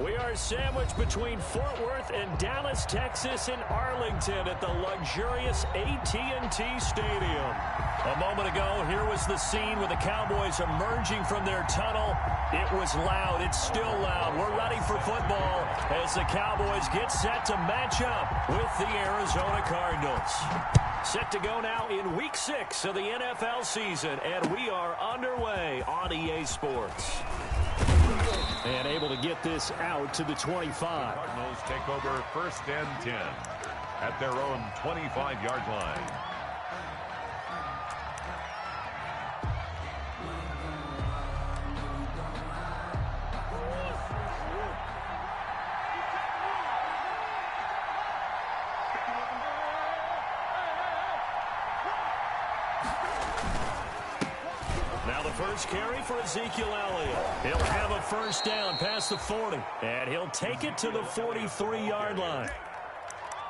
We are sandwiched between Fort Worth and Dallas, Texas, in Arlington at the luxurious AT&T Stadium. A moment ago, here was the scene with the Cowboys emerging from their tunnel. It was loud. It's still loud. We're ready for football as the Cowboys get set to match up with the Arizona Cardinals. Set to go now in Week 6 of the NFL season, and we are underway on EA Sports. And able to get this out to the 25. Cardinals take over 1st and 10 at their own 25-yard line. First carry for Ezekiel Elliott. He'll have a first down past the 40, and he'll take it to the 43-yard line.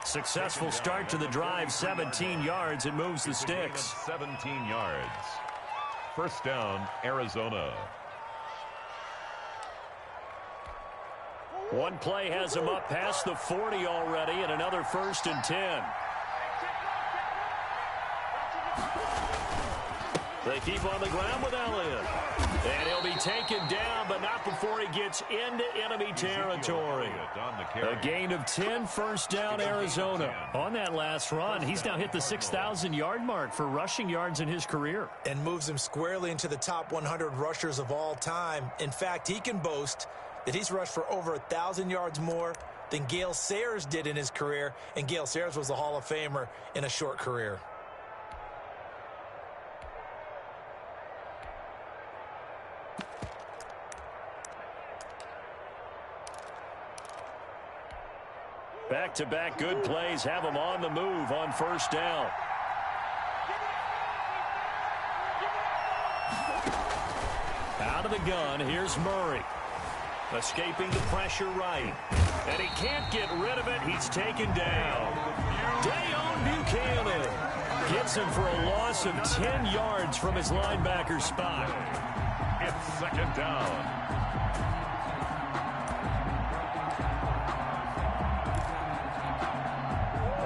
Successful start to the drive, 17 yards. It moves the sticks. 17 yards. First down, Arizona. One play has him up past the 40 already, and another 1st and 10. They keep on the ground with Elliott. And he'll be taken down, but not before he gets into enemy territory. A gain of 10, first down, Arizona. On that last run, he's now hit the 6,000-yard mark for rushing yards in his career. And moves him squarely into the top 100 rushers of all time. In fact, he can boast that he's rushed for over 1,000 yards more than Gale Sayers did in his career. And Gale Sayers was a Hall of Famer in a short career. Back-to-back good plays have him on the move on first down. Out of the gun, here's Murray. Escaping the pressure right. And he can't get rid of it. He's taken down. Dayon Buchanan gets him for a loss of 10 yards from his linebacker spot. It's second down.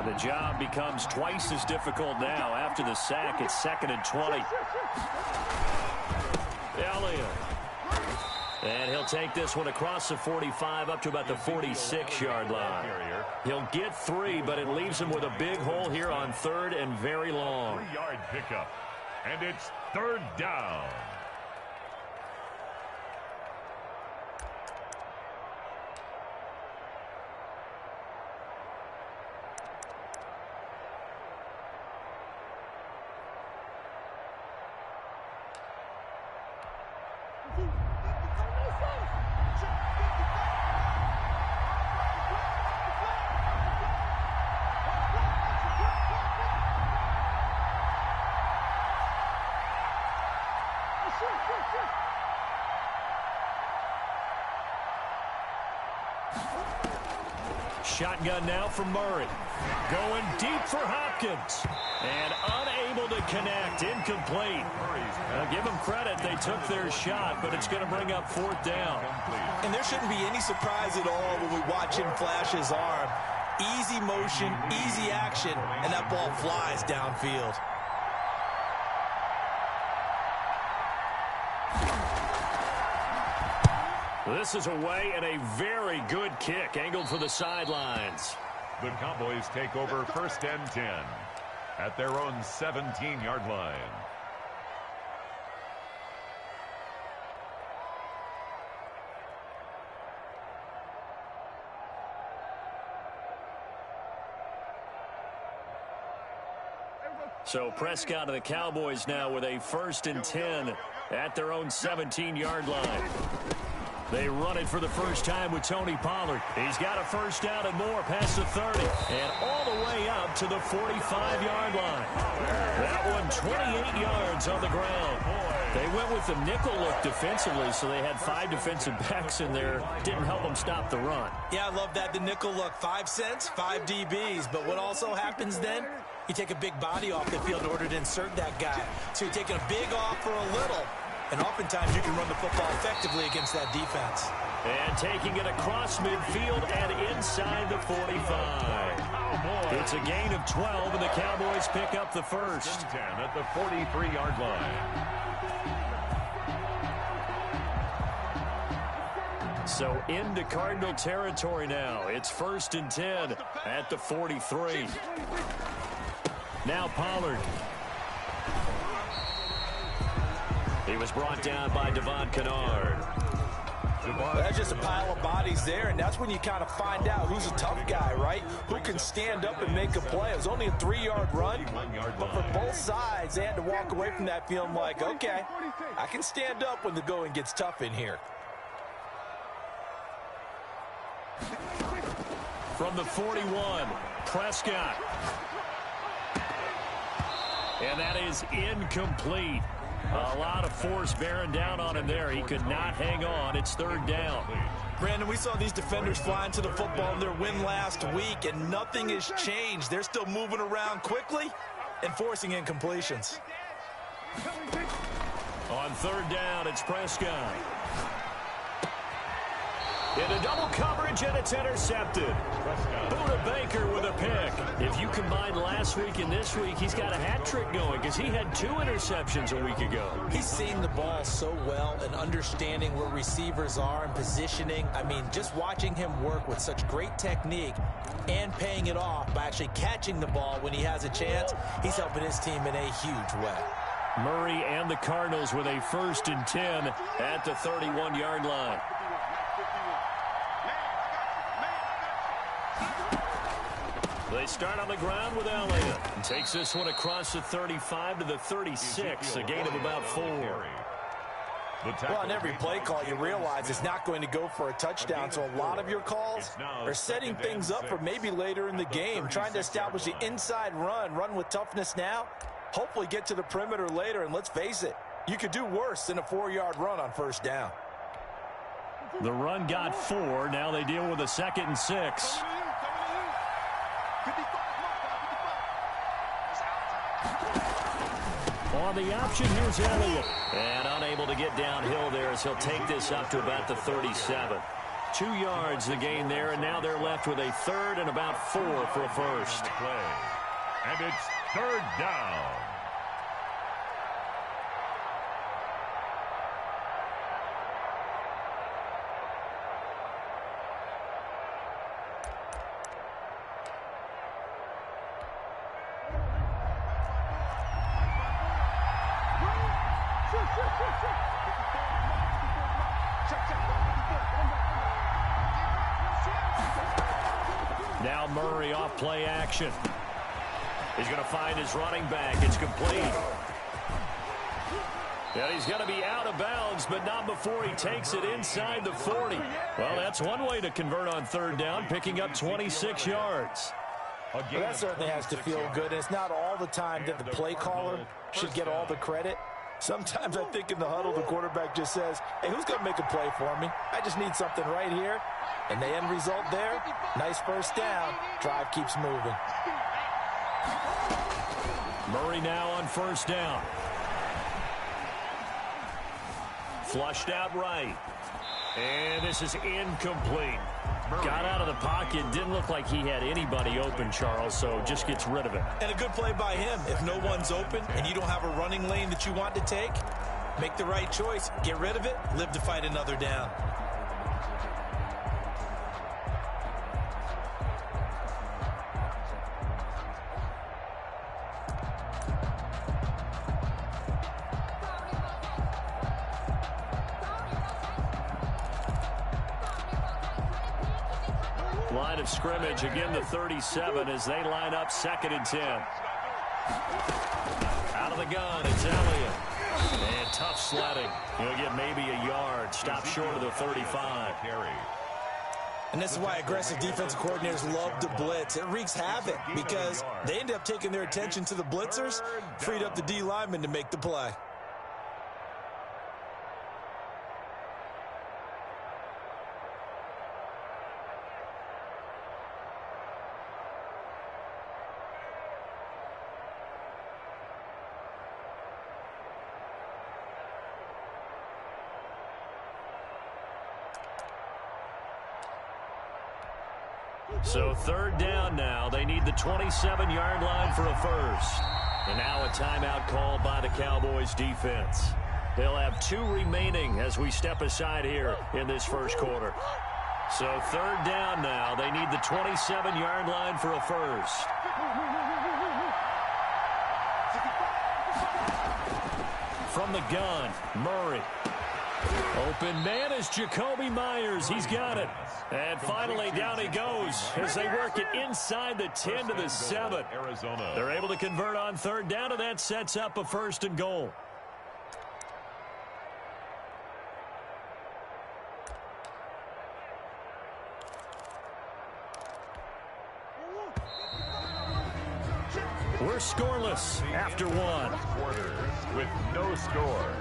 The job becomes twice as difficult now. After the sack, it's 2nd and 20. Elliott. And he'll take this one across the 45 up to about the 46-yard line. He'll get 3, but it leaves him with a big hole here on 3rd and very long. 3-yard pickup. And it's 3rd down. Shotgun now for Murray. Going deep for Hopkins. And unable to connect. Incomplete. Now give them credit. They took their shot, but it's going to bring up 4th down. And there shouldn't be any surprise at all when we watch him flash his arm. Easy motion, easy action, and that ball flies downfield. This is away and a very good kick angled for the sidelines. The Cowboys take over 1st and 10 at their own 17-yard line. So Prescott and the Cowboys now with a 1st and 10 at their own 17-yard line. They run it for the first time with Tony Pollard. He's got a first down and more past the 30. And all the way up to the 45-yard line. That one 28 yards on the ground. They went with the nickel look defensively, so they had 5 defensive backs in there. Didn't help them stop the run. Yeah, I love that, the nickel look. 5 cents, 5 DBs. But what also happens then? You take a big body off the field in order to insert that guy. So you're taking a big off for a little. And oftentimes you can run the football effectively against that defense. And taking it across midfield and inside the 45. It's a gain of 12, and the Cowboys pick up the first. 10 at the 43-yard line. So into Cardinal territory now. It's 1st and 10 at the 43. Now Pollard. He was brought down by Devon Kennard. That's just a pile of bodies there, and that's when you kind of find out who's a tough guy, right? Who can stand up and make a play. It was only a 3-yard run, but for both sides, they had to walk away from that feeling like, okay, I can stand up when the going gets tough in here. From the 41, Prescott. And that is incomplete. A lot of force bearing down on him there. He could not hang on. It's 3rd down. Brandon, we saw these defenders fly into the football in their win last week, and nothing has changed. They're still moving around quickly and forcing incompletions. On 3rd down, it's Prescott. Into double coverage, and it's intercepted. Buda Baker with a pick. If you combine last week and this week, he's got a hat trick going because he had 2 interceptions a week ago. He's seen the ball so well and understanding where receivers are and positioning. I mean, just watching him work with such great technique and paying it off by actually catching the ball when he has a chance, he's helping his team in a huge way. Murray and the Cardinals with a 1st and 10 at the 31-yard line. They start on the ground with Elliott. And takes this one across the 35 to the 36, a gain of about 4. Well, on every play call, you realize it's not going to go for a touchdown, so a lot of your calls are setting things up for maybe later in the game, trying to establish the inside run with toughness now, hopefully get to the perimeter later, and let's face it, you could do worse than a 4-yard run on 1st down. The run got 4. Now they deal with a 2nd and 6. On the option, here's Elliott. And unable to get downhill there as he'll take this up to about the 37. 2 yards the gain there, and now they're left with a 3rd and about 4 for a first. And it's 3rd down. Now Murray off play action. He's going to find his running back. It's complete. And he's going to be out of bounds, but not before he takes it inside the 40. Well, that's one way to convert on 3rd down, picking up 26 yards. Well, that certainly has to feel good. It's not all the time that the play caller should get all the credit. Sometimes I think in the huddle, the quarterback just says, hey, who's going to make a play for me? I just need something right here. And the end result there, nice 1st down. Drive keeps moving. Murray now on 1st down. Flushed out right. And this is incomplete. Got out of the pocket. Didn't look like he had anybody open, Charles, so just gets rid of it. And a good play by him. If no one's open and you don't have a running lane that you want to take, make the right choice. Get rid of it. Live to fight another down. Line of scrimmage, again the 37 as they line up 2nd and 10. Out of the gun, it's Elliott. And tough sledding. He'll get maybe a yard. Stop short of the 35. And this is why aggressive defensive coordinators love to blitz. It wreaks havoc because they end up taking their attention to the blitzers, freed up the D lineman to make the play. So third down now. They need the 27-yard line for a first. And now a timeout called by the Cowboys defense. They'll have 2 remaining as we step aside here in this first quarter. So third down now. They need the 27-yard line for a first. From the gun, Murray. Open man is Jakobi Meyers. He's got it. And finally, down he goes as they work it inside the 10 to the 7. They're able to convert on third down, and that sets up a first and goal. We're scoreless after one. Quarter with no score.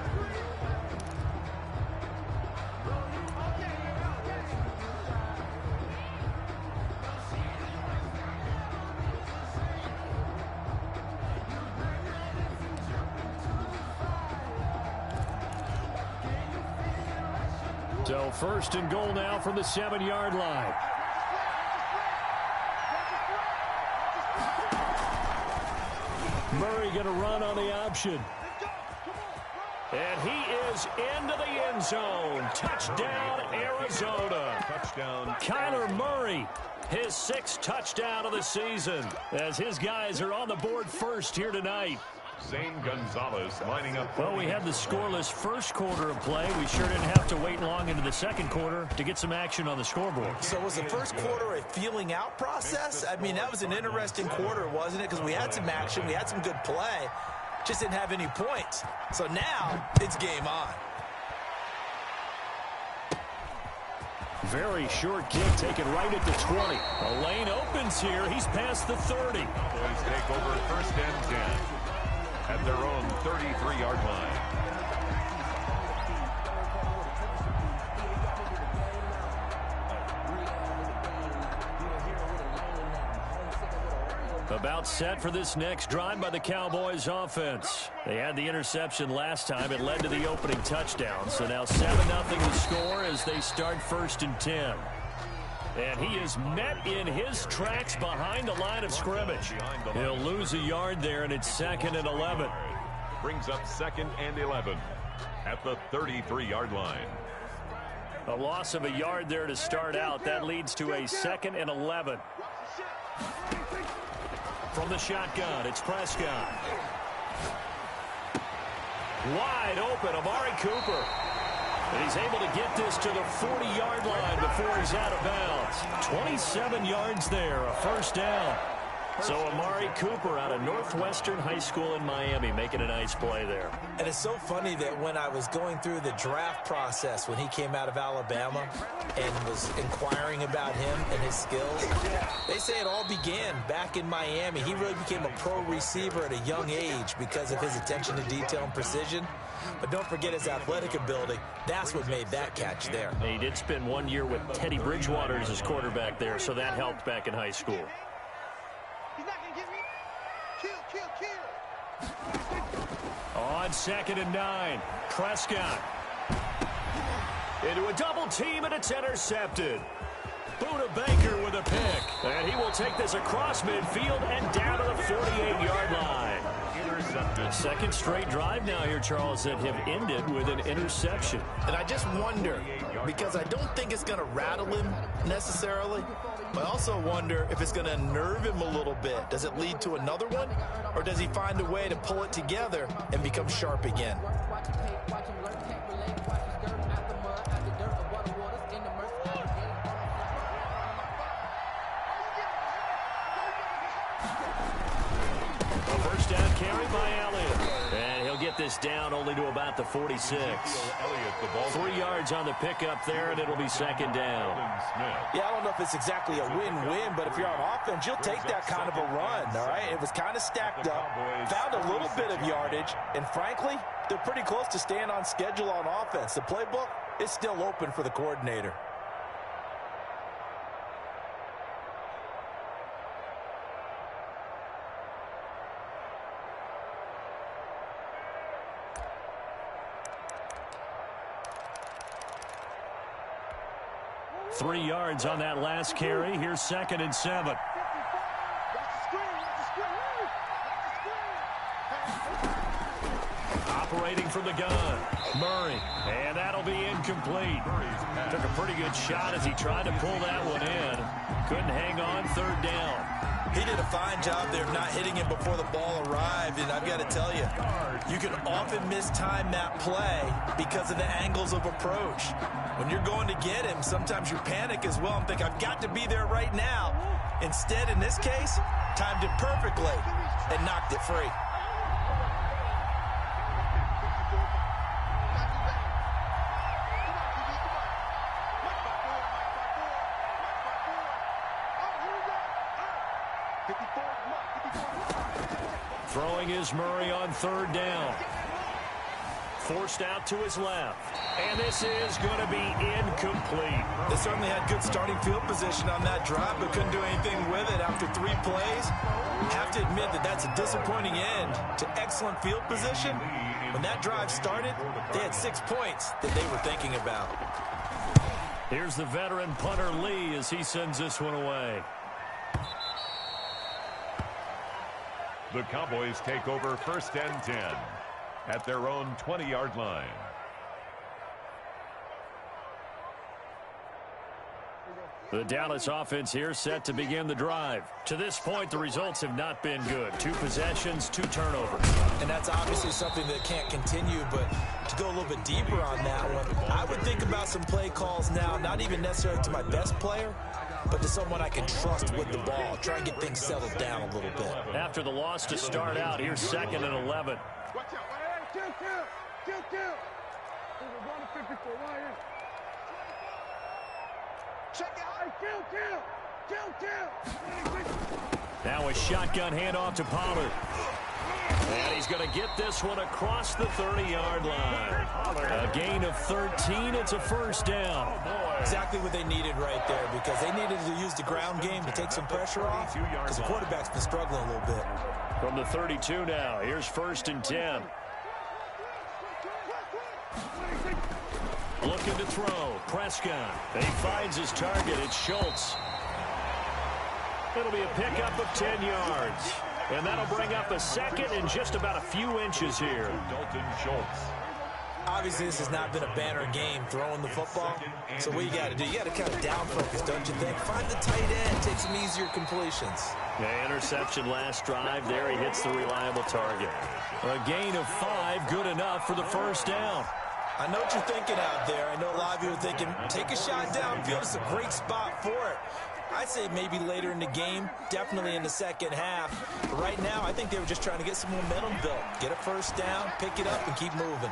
So first and goal now from the 7-yard line. Murray going to run on the option. And he is into the end zone. Touchdown, Arizona. Touchdown. Kyler Murray, his 6th touchdown of the season, as his guys are on the board first here tonight. Zane Gonzalez lining up. Well, we had the scoreless first quarter of play. We sure didn't have to wait long into the second quarter to get some action on the scoreboard. So was the first quarter a feeling out process? I mean, that was an interesting quarter, wasn't it? Because we had some action, we had some good play, just didn't have any points. So now it's game on. Very short kick taken right at the 20. A lane opens here. He's past the 30. Cowboys take over first and 10 at their own 33-yard line. About set for this next drive by the Cowboys offense. They had the interception last time. It led to the opening touchdown. So now 7-0 the score as they start first and 10. And he is met in his tracks behind the line of scrimmage. He'll lose a yard there, and it's 2nd and 11. Brings up 2nd and 11 at the 33-yard line. A loss of a yard there to start out. That leads to a 2nd and 11. From the shotgun, it's Prescott. Wide open, Amari Cooper. And he's able to get this to the 40-yard line before he's out of bounds. 27 yards there, a first down. So Amari Cooper out of Northwestern High School in Miami making a nice play there. And it's so funny that when I was going through the draft process when he came out of Alabama and was inquiring about him and his skills, they say it all began back in Miami. He really became a pro receiver at a young age because of his attention to detail and precision. But don't forget his athletic ability. That's what made that catch there. And he did spend 1 year with Teddy Bridgewater as his quarterback there, so that helped back in high school. On 2nd and 9, Prescott. Into a double team, and it's intercepted. Buda Baker with a pick. And he will take this across midfield and down to the 48-yard line. Intercepted. Second straight drive now here, Charles, that have ended with an interception. And I just wonder, because I don't think it's going to rattle him necessarily, but I also wonder if it's going to unnerve him a little bit. Does it lead to another one, or does he find a way to pull it together and become sharp again? First down carry by Elliott. And he'll get this down only to about the 46. 3 yards on the pickup there, and it'll be 2nd down. Yeah, I don't know if it's exactly a win-win, but if you're on offense, you'll take that kind of a run, all right? It was kind of stacked up, found a little bit of yardage, and frankly, they're pretty close to staying on schedule on offense. The playbook is still open for the coordinator. 3 yards on that last carry. Here's 2nd and 7. Operating from the gun, Murray, and that'll be incomplete. Took a pretty good shot as he tried to pull that one in. Couldn't hang on, 3rd down. He did a fine job there of not hitting him before the ball arrived, and I've got to tell you, you can often mistime that play because of the angles of approach. When you're going to get him, sometimes you panic as well and think, I've got to be there right now. Instead, in this case, timed it perfectly and knocked it free. Throwing is Murray on 3rd down. Forced out to his left. And this is going to be incomplete. They certainly had good starting field position on that drive, but couldn't do anything with it after 3 plays. Have to admit that that's a disappointing end to excellent field position. When that drive started, they had 6 points that they were thinking about. Here's the veteran punter Lee as he sends this one away. The Cowboys take over 1st and 10 at their own 20-yard line. The Dallas offense here set to begin the drive. To this point, the results have not been good. 2 possessions, 2 turnovers. And that's obviously something that can't continue, but to go a little bit deeper on that one, I would think about some play calls now, not even necessarily to my best player, but to someone I can trust with the ball. Try and get things settled down a little bit. After the loss to start out, here's 2nd and 11. Now a shotgun handoff to Pollard. And he's going to get this one across the 30-yard line. A gain of 13. It's a 1st down. Exactly what they needed right there, because they needed to use the ground game to take some pressure off, because the quarterback's been struggling a little bit. From the 32 now, here's 1st and 10. Looking to throw. Prescott. He finds his target. It's Schultz. It'll be a pickup of 10 yards. And that'll bring up a 2nd and just about a few inches here. Dalton Schultz. Obviously, this has not been a banner game throwing the football. So what you got to do, you got to kind of down focus, don't you think? Find the tight end, take some easier completions. The interception last drive there. He hits the reliable target. A gain of 5, good enough for the 1st down. I know what you're thinking out there. I know a lot of you are thinking, take a shot downfield. It's a great spot for it. I'd say maybe later in the game, definitely in the 2nd half. But right now, I think they were just trying to get some momentum built. Get a 1st down, pick it up, and keep moving.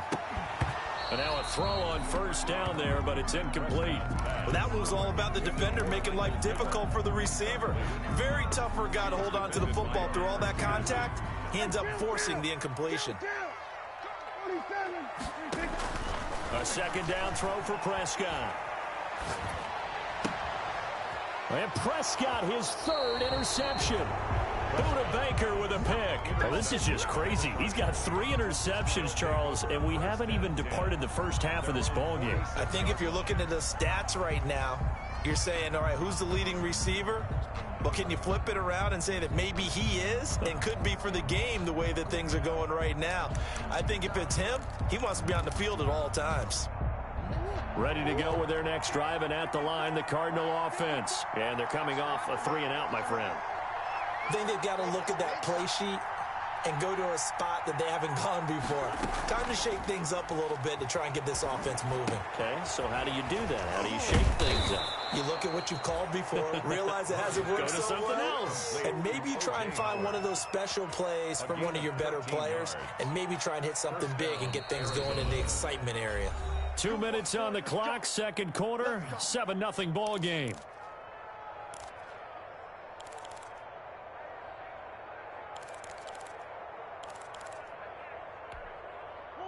And now a throw on 1st down there, but it's incomplete. Well, that was all about the defender making life difficult for the receiver. Very tough for a guy to hold on to the football through all that contact. He ends up forcing the incompletion. A 2nd down throw for Prescott. And Prescott, his 3rd interception. Buda Baker with a pick. Well, this is just crazy. He's got 3 interceptions, Charles, and we haven't even departed the 1st half of this ballgame. I think if you're looking at the stats right now, you're saying, all right, who's the leading receiver? Well, can you flip it around and say that maybe he is and could be for the game the way that things are going right now? I think if it's him, he wants to be on the field at all times. Ready to go with their next drive, and at the line, the Cardinal offense. And they're coming off a 3-and-out, my friend. I think they've got to look at that play sheet and go to a spot that they haven't gone before. Time to shake things up a little bit to try and get this offense moving. Okay, so how do you do that? How do you shake things up? You look at what you've called before, realize it hasn't worked Go to so something well, else. and maybe you try and find one of those special plays from one of your better players, and maybe try and hit something big and get things going in the excitement area. 2 minutes on the clock, 2nd quarter, 7-0 ball game.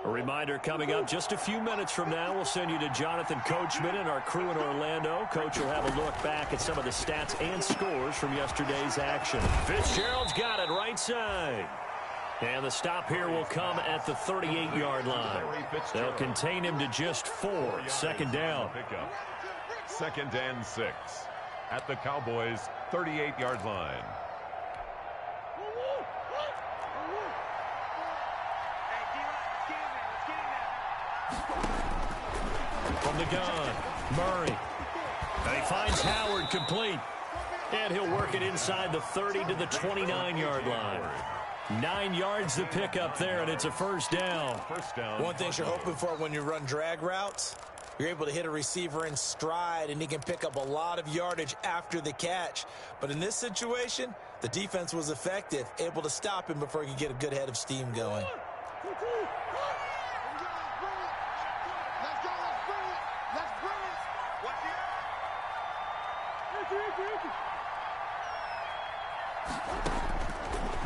A reminder coming up just a few minutes from now, we'll send you to Jonathan Coachman and our crew in Orlando. Coach will have a look back at some of the stats and scores from yesterday's action. Fitzgerald's got it right side. And the stop here will come at the 38-yard line. They'll contain him to just 4. 2nd down. 2nd and 6 at the Cowboys' 38-yard line. From the gun, Murray. And he finds Howard complete. And he'll work it inside the 30 to the 29-yard line. 9 yards to pick up there, and it's a first down. One thing you're hoping for when you run drag routes, you're able to hit a receiver in stride, and he can pick up a lot of yardage after the catch. But in this situation, the defense was effective, able to stop him before he could get a good head of steam going.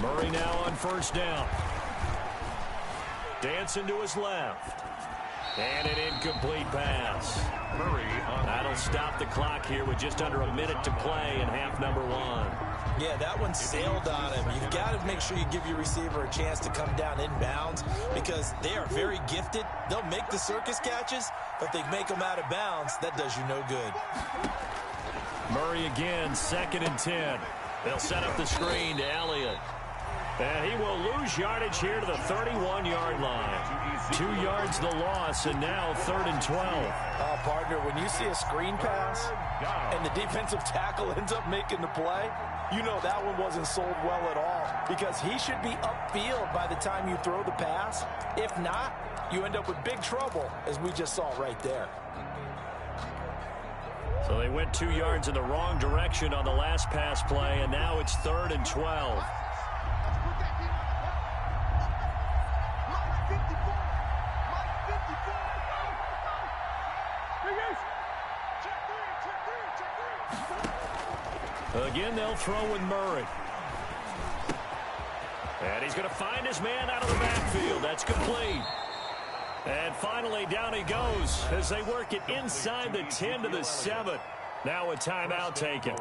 Murray now on first down. Dancing to his left. And an incomplete pass. Murray on. That'll stop the clock here with just under a minute to play in half number 1. Yeah, that one sailed on him. You've got to make sure you give your receiver a chance to come down inbounds because they are very gifted. They'll make the circus catches, but if they make them out of bounds, that does you no good. Murray again, 2nd and 10. They'll set up the screen to Elliott. And he will lose yardage here to the 31-yard line. 2 yards the loss, and now 3rd and 12. Partner, when you see a screen pass and the defensive tackle ends up making the play, you know that one wasn't sold well at all because he should be upfield by the time you throw the pass. If not, you end up with big trouble, as we just saw right there. So they went 2 yards in the wrong direction on the last pass play, and now it's 3rd and 12. Again, they'll throw with Murray. And he's going to find his man out of the backfield. That's complete. And finally, down he goes as they work it inside the 10 to the 7. Now a timeout taken.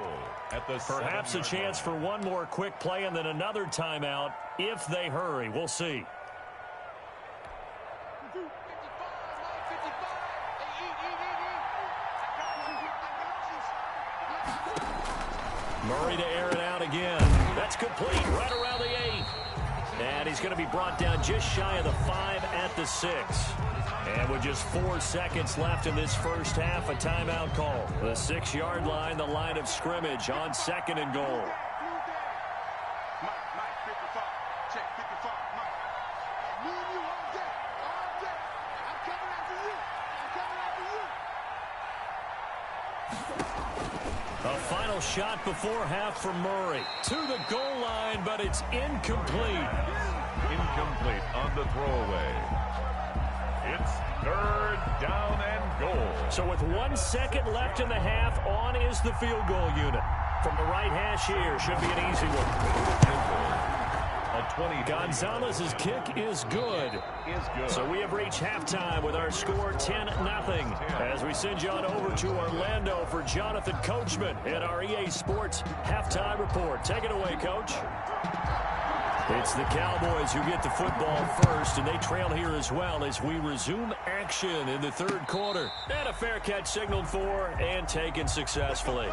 Perhaps a chance for one more quick play and then another timeout if they hurry. We'll see. Murray to air it out again. That's complete right around the 8. And he's going to be brought down just shy of the 5 at the 6. And with just 4 seconds left in this first half, a timeout call. The 6-yard line, the line of scrimmage on 2nd and goal. A final shot before half for Murray. To the goal line, but it's incomplete. Incomplete on the throwaway. It's 3rd down and goal. So with 1 second left in the half, on is the field goal unit. From the right hash here, should be an easy one. Gonzalez's kick is good. So we have reached halftime with our score 10-0. As we send you on over to Orlando for Jonathan Coachman in our EA Sports halftime report. Take it away, Coach. It's the Cowboys who get the football first, and they trail here as well as we resume action in the 3rd quarter. And a fair catch signaled for and taken successfully.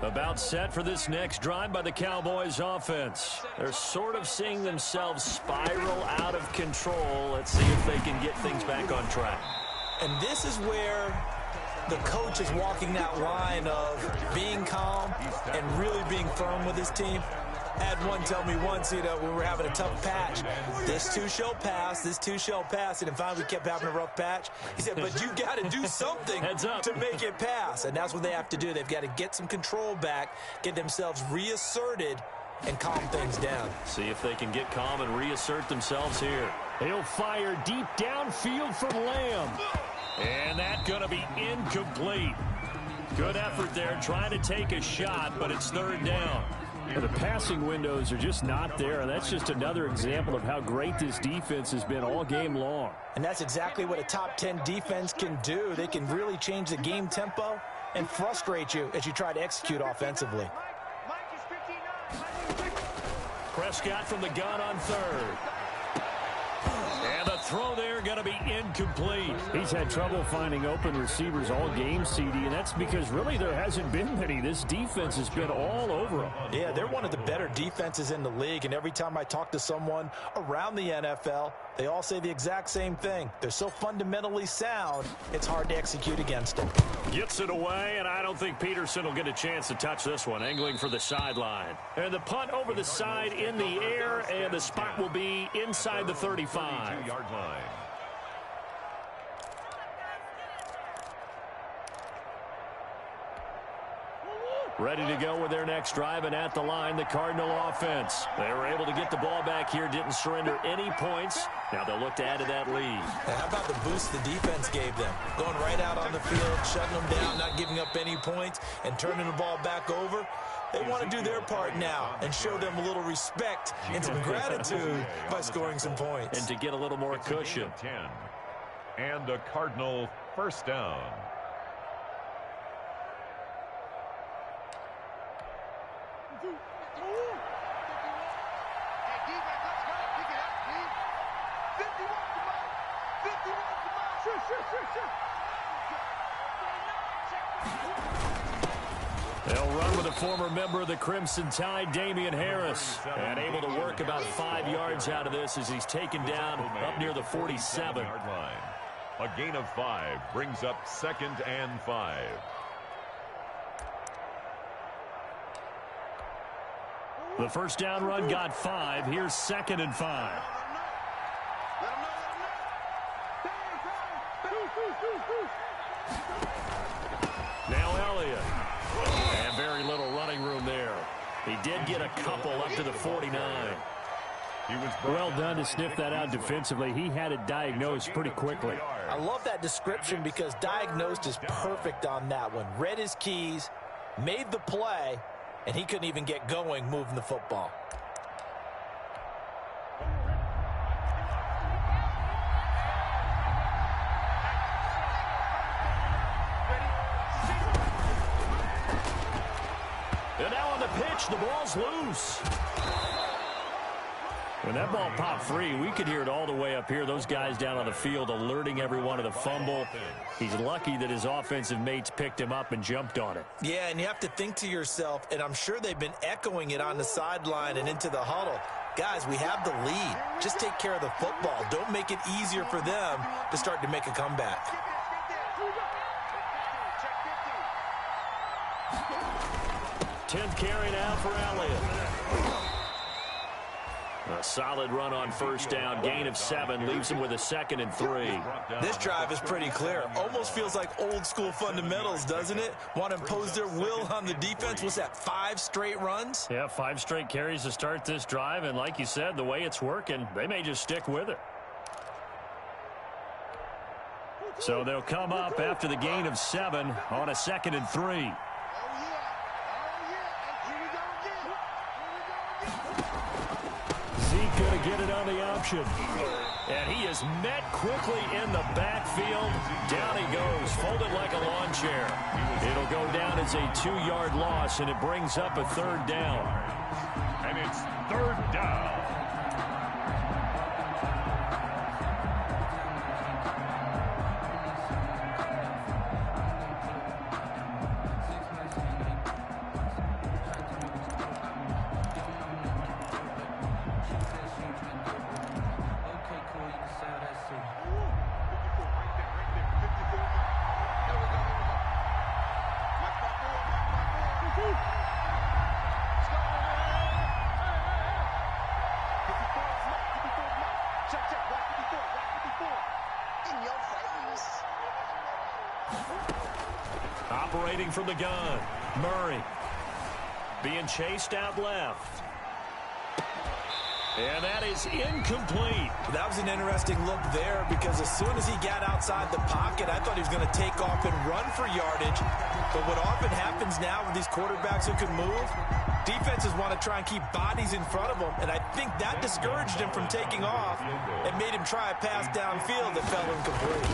About set for this next drive by the Cowboys offense. They're sort of seeing themselves spiral out of control. Let's see if they can get things back on track. And this is where the coach is walking that line of being calm and really being firm with his team. I had one tell me once, when we were having a tough patch, this too shall pass, this too shall pass. And finally we kept having a rough patch. He said, but you got to do something to make it pass. And that's what they have to do. They've got to get some control back, get themselves reasserted, and calm things down. See if they can get calm and reassert themselves here. He'll fire deep downfield from Lamb. And that's going to be incomplete. Good effort there trying to take a shot, but it's 3rd down. The passing windows are just not there, and that's just another example of how great this defense has been all game long. And that's exactly what a top 10 defense can do. They can really change the game tempo and frustrate you as you try to execute offensively. Prescott from the gun on third. And the throw there going to be incomplete. He's had trouble finding open receivers all game, CD, and that's because really there hasn't been many. This defense has been all over him. Yeah, they're one of the better defenses in the league, and every time I talk to someone around the NFL, they all say the exact same thing. They're so fundamentally sound, it's hard to execute against them. Gets it away, and I don't think Peterson will get a chance to touch this one. Angling for the sideline. And the punt over the side in the air, and the spot will be inside the 35. 32-yard line. Ready to go with their next drive, and at the line, the Cardinal offense. They were able to get the ball back here, didn't surrender any points. Now they'll look to add to that lead. And how about the boost the defense gave them? Going right out on the field, shutting them down, not giving up any points, and turning the ball back over. They want to do their part now and show them a little respect and some gratitude by scoring some points. And to get a little more cushion. 10. And a Cardinal first down. They'll run with a former member of the Crimson Tide, Damian Harris, and able to work about 5 yards out of this as he's taken down up near the 47. A gain of 5 brings up 2nd and 5. The first down run got 5. Here's 2nd and 5. Now Elliott. And very little running room there. He did get a couple up to the 49. He was well done to sniff that out defensively. He had it diagnosed pretty quickly. I love that description because diagnosed is perfect on that one. Read his keys, made the play, and he couldn't even get going moving the football. And now on the pitch, the ball's loose. When that ball popped free, we could hear it all the way up here. Those guys down on the field alerting everyone of the fumble. He's lucky that his offensive mates picked him up and jumped on it. Yeah, and you have to think to yourself, and I'm sure they've been echoing it on the sideline and into the huddle. Guys, we have the lead. Just take care of the football. Don't make it easier for them to start to make a comeback. Tenth carry now for Elliott. A solid run on first down. Gain of 7 leaves him with a 2nd and 3. This drive is pretty clear. Almost feels like old school fundamentals, doesn't it? Want to impose their will on the defense. What's that, 5 straight runs? Yeah, 5 straight carries to start this drive. And like you said, the way it's working, they may just stick with it. So they'll come up after the gain of 7 on a 2nd and 3. Zeke going to get it on the option. And he is met quickly in the backfield. Down he goes, folded like a lawn chair. It'll go down as a 2-yard loss, and it brings up a 3rd down. And it's 3rd down. Operating from the gun, Murray. Being chased out left. And that is incomplete. That was an interesting look there because as soon as he got outside the pocket, I thought he was going to take off and run for yardage. But what often happens now with these quarterbacks who can move, defenses want to try and keep bodies in front of them, and I think that discouraged him from taking off and made him try a pass downfield that fell incomplete.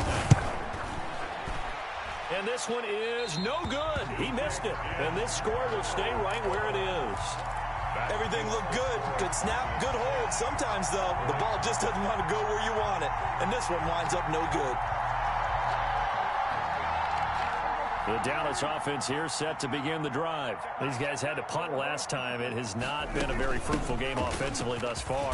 And this one is no good. He missed it. And this score will stay right where it is. Everything looked good. Good snap, good hold. Sometimes, though, the ball just doesn't want to go where you want it. And this one winds up no good. The Dallas offense here set to begin the drive. These guys had to punt last time. It has not been a very fruitful game offensively thus far.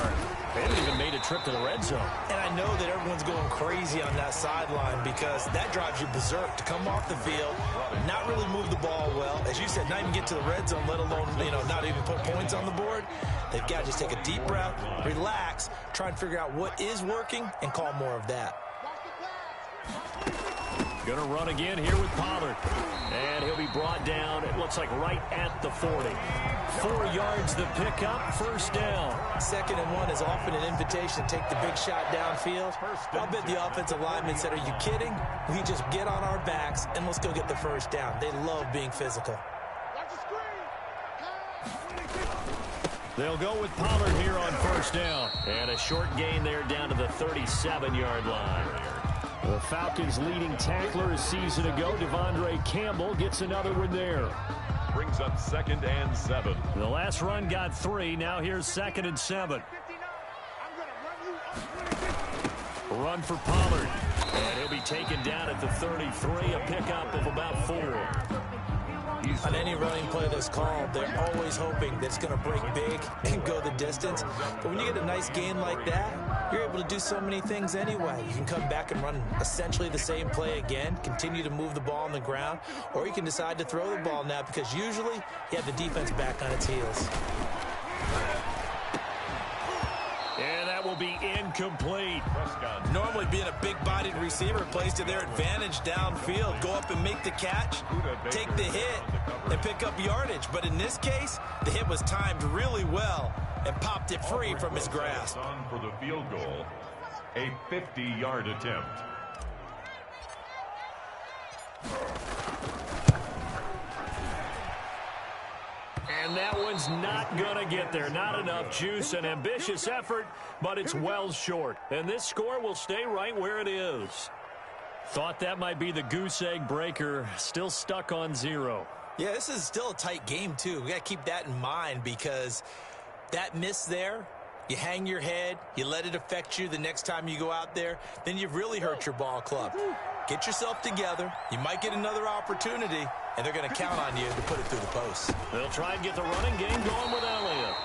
They haven't even made a trip to the red zone. And I know that everyone's going crazy on that sideline because that drives you berserk to come off the field, not really move the ball well. As you said, not even get to the red zone, let alone, not even put points on the board. They've got to just take a deep breath, relax, try and figure out what is working, and call more of that. Going to run again here with Pollard. And he'll be brought down, it looks like right at the 40. 4 yards the pickup, first down. 2nd and 1 is often an invitation to take the big shot downfield. I'll bet the offensive lineman said, are you kidding? We just get on our backs and let's go get the first down. They love being physical. They'll go with Pollard here on first down. And a short gain there down to the 37-yard line. The Falcons' leading tackler a season ago, Devondre Campbell, gets another one there. Brings up 2nd and 7. The last run got 3. Now here's 2nd and 7. Run for Pollard. And he'll be taken down at the 33, a pickup of about 4. On any running play that's called, they're always hoping that it's going to break big and go the distance. But when you get a nice gain like that, you're able to do so many things anyway. You can come back and run essentially the same play again, continue to move the ball on the ground, or you can decide to throw the ball now because usually you have the defense back on its heels. And that will be incomplete. Normally being a big-bodied receiver plays to their advantage downfield. Go up and make the catch, take the hit, and pick up yardage. But in this case, the hit was timed really well and popped it free from his grasp. On for the field goal, a 50-yard attempt. And that one's not going to get there. Not enough juice. An ambitious effort, but it's well short. And this score will stay right where it is. Thought that might be the goose egg breaker. Still stuck on 0. Yeah, this is still a tight game, too. We got to keep that in mind because that miss there, you hang your head, you let it affect you the next time you go out there, then you've really hurt your ball club. Get yourself together. You might get another opportunity, and they're going to count on you to put it through the post. They'll try and get the running game going with Elliott.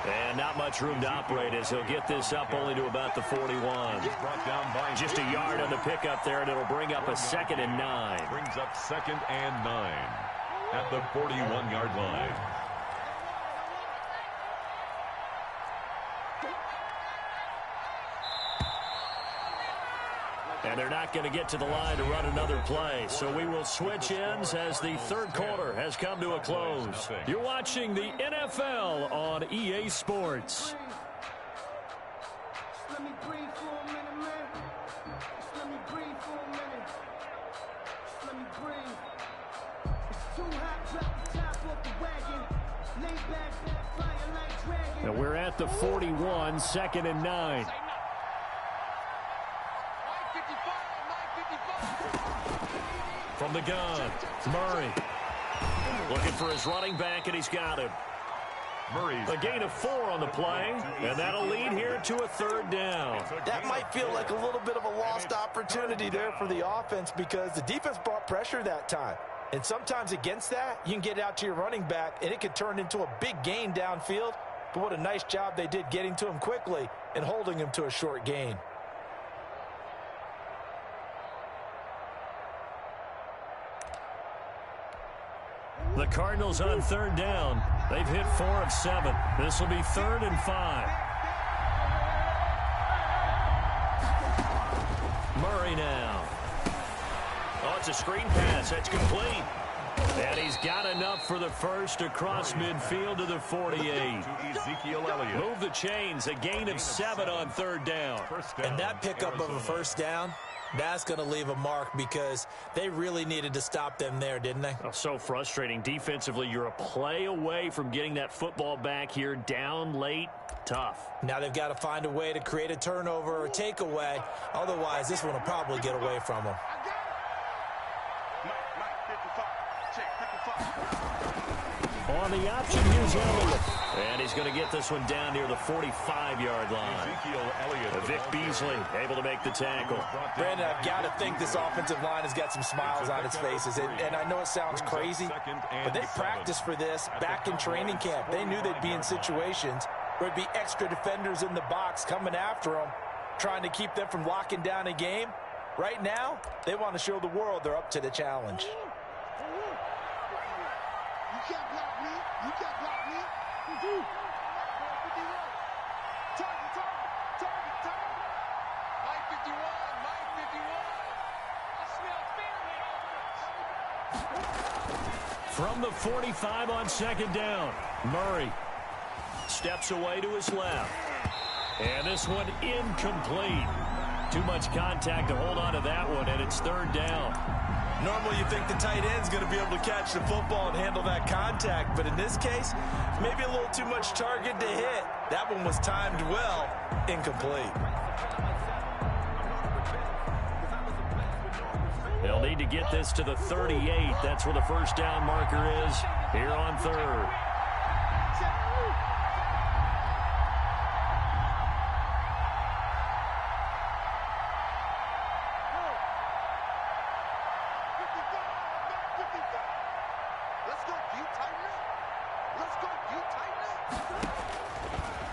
And not much room to operate as he'll get this up only to about the 41. Just a yard on the pickup there, and it'll bring up a 2nd and 9. Brings up 2nd and 9 at the 41-yard line. And they're not going to get to the line to run another play. So we will switch ends as the third quarter has come to a close. You're watching the NFL on EA Sports. Let me breathe for a minute, man. Let me breathe for a minute. Let me breathe. It's too hot, drop the top off the wagon. Lay back, fire like dragon. And we're at the 41, 2nd and 9. From the gun, Murray. Looking for his running back, and he's got him. A gain of 4 on the play, and that'll lead here to a 3rd down. That might feel like a little bit of a lost opportunity there for the offense because the defense brought pressure that time. And sometimes against that, you can get out to your running back, and it could turn into a big gain downfield. But what a nice job they did getting to him quickly and holding him to a short gain. The Cardinals on 3rd down. They've hit 4 of 7. This will be 3rd and 5. Murray now. Oh, it's a screen pass. That's complete. And he's got enough for the first across midfield to the 48. Ezekiel Elliott. Move the chains. A gain of 7 on 3rd down. And that pickup of a first down, that's going to leave a mark because they really needed to stop them there, didn't they? Oh, so frustrating. Defensively, you're a play away from getting that football back here down late. Tough. Now they've got to find a way to create a turnover or a takeaway. Otherwise, this one will probably get away from them. On the option, here's Elliott. And he's going to get this one down near the 45-yard line. Vic Beasley able to make the tackle. Brandon, I've got to think this offensive line has got some smiles on its faces. And I know it sounds crazy, but they practiced for this back in training camp. They knew they'd be in situations where there'd be extra defenders in the box coming after them, trying to keep them from locking down a game. Right now, they want to show the world they're up to the challenge. You can't block me. You can't block me. Target. Mike 51. From the 45 on second down, Murray steps away to his left. And this one incomplete. Too much contact to hold on to that one, and it's third down. Normally you think the tight end's going to be able to catch the football and handle that contact, but in this case, maybe a little too much target to hit. That one was timed well, incomplete. They'll need to get this to the 38. That's where the first down marker is here on third.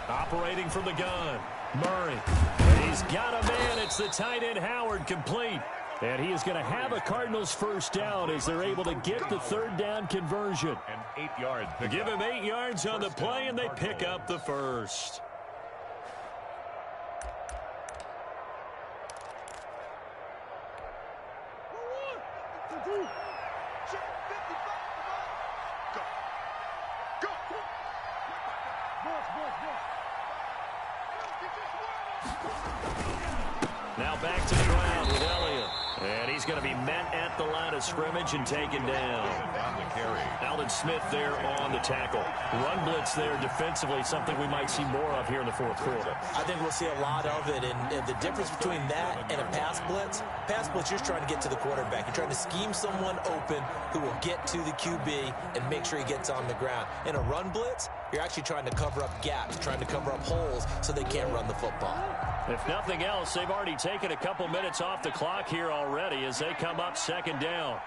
Operating from the gun, Murray. He's got a man. It's the tight end, Howard, complete. And he is going to have a Cardinals first down as they're able to get the third down conversion. And 8 yards. Give him 8 yards on the play, and they pick up the first. Now back to the ground with Elliott. And he's going to be met at the line of scrimmage and taken down. Aldon Smith there on the tackle. Run blitz there defensively, something we might see more of here in the fourth quarter. I think we'll see a lot of it, and the difference between that and a pass blitz, you're trying to get to the quarterback. You're trying to scheme someone open who will get to the QB and make sure he gets on the ground. In a run blitz, you're actually trying to cover up gaps, trying to cover up holes so they can't run the football. If nothing else, they've already taken a couple minutes off the clock here already as they come up second down.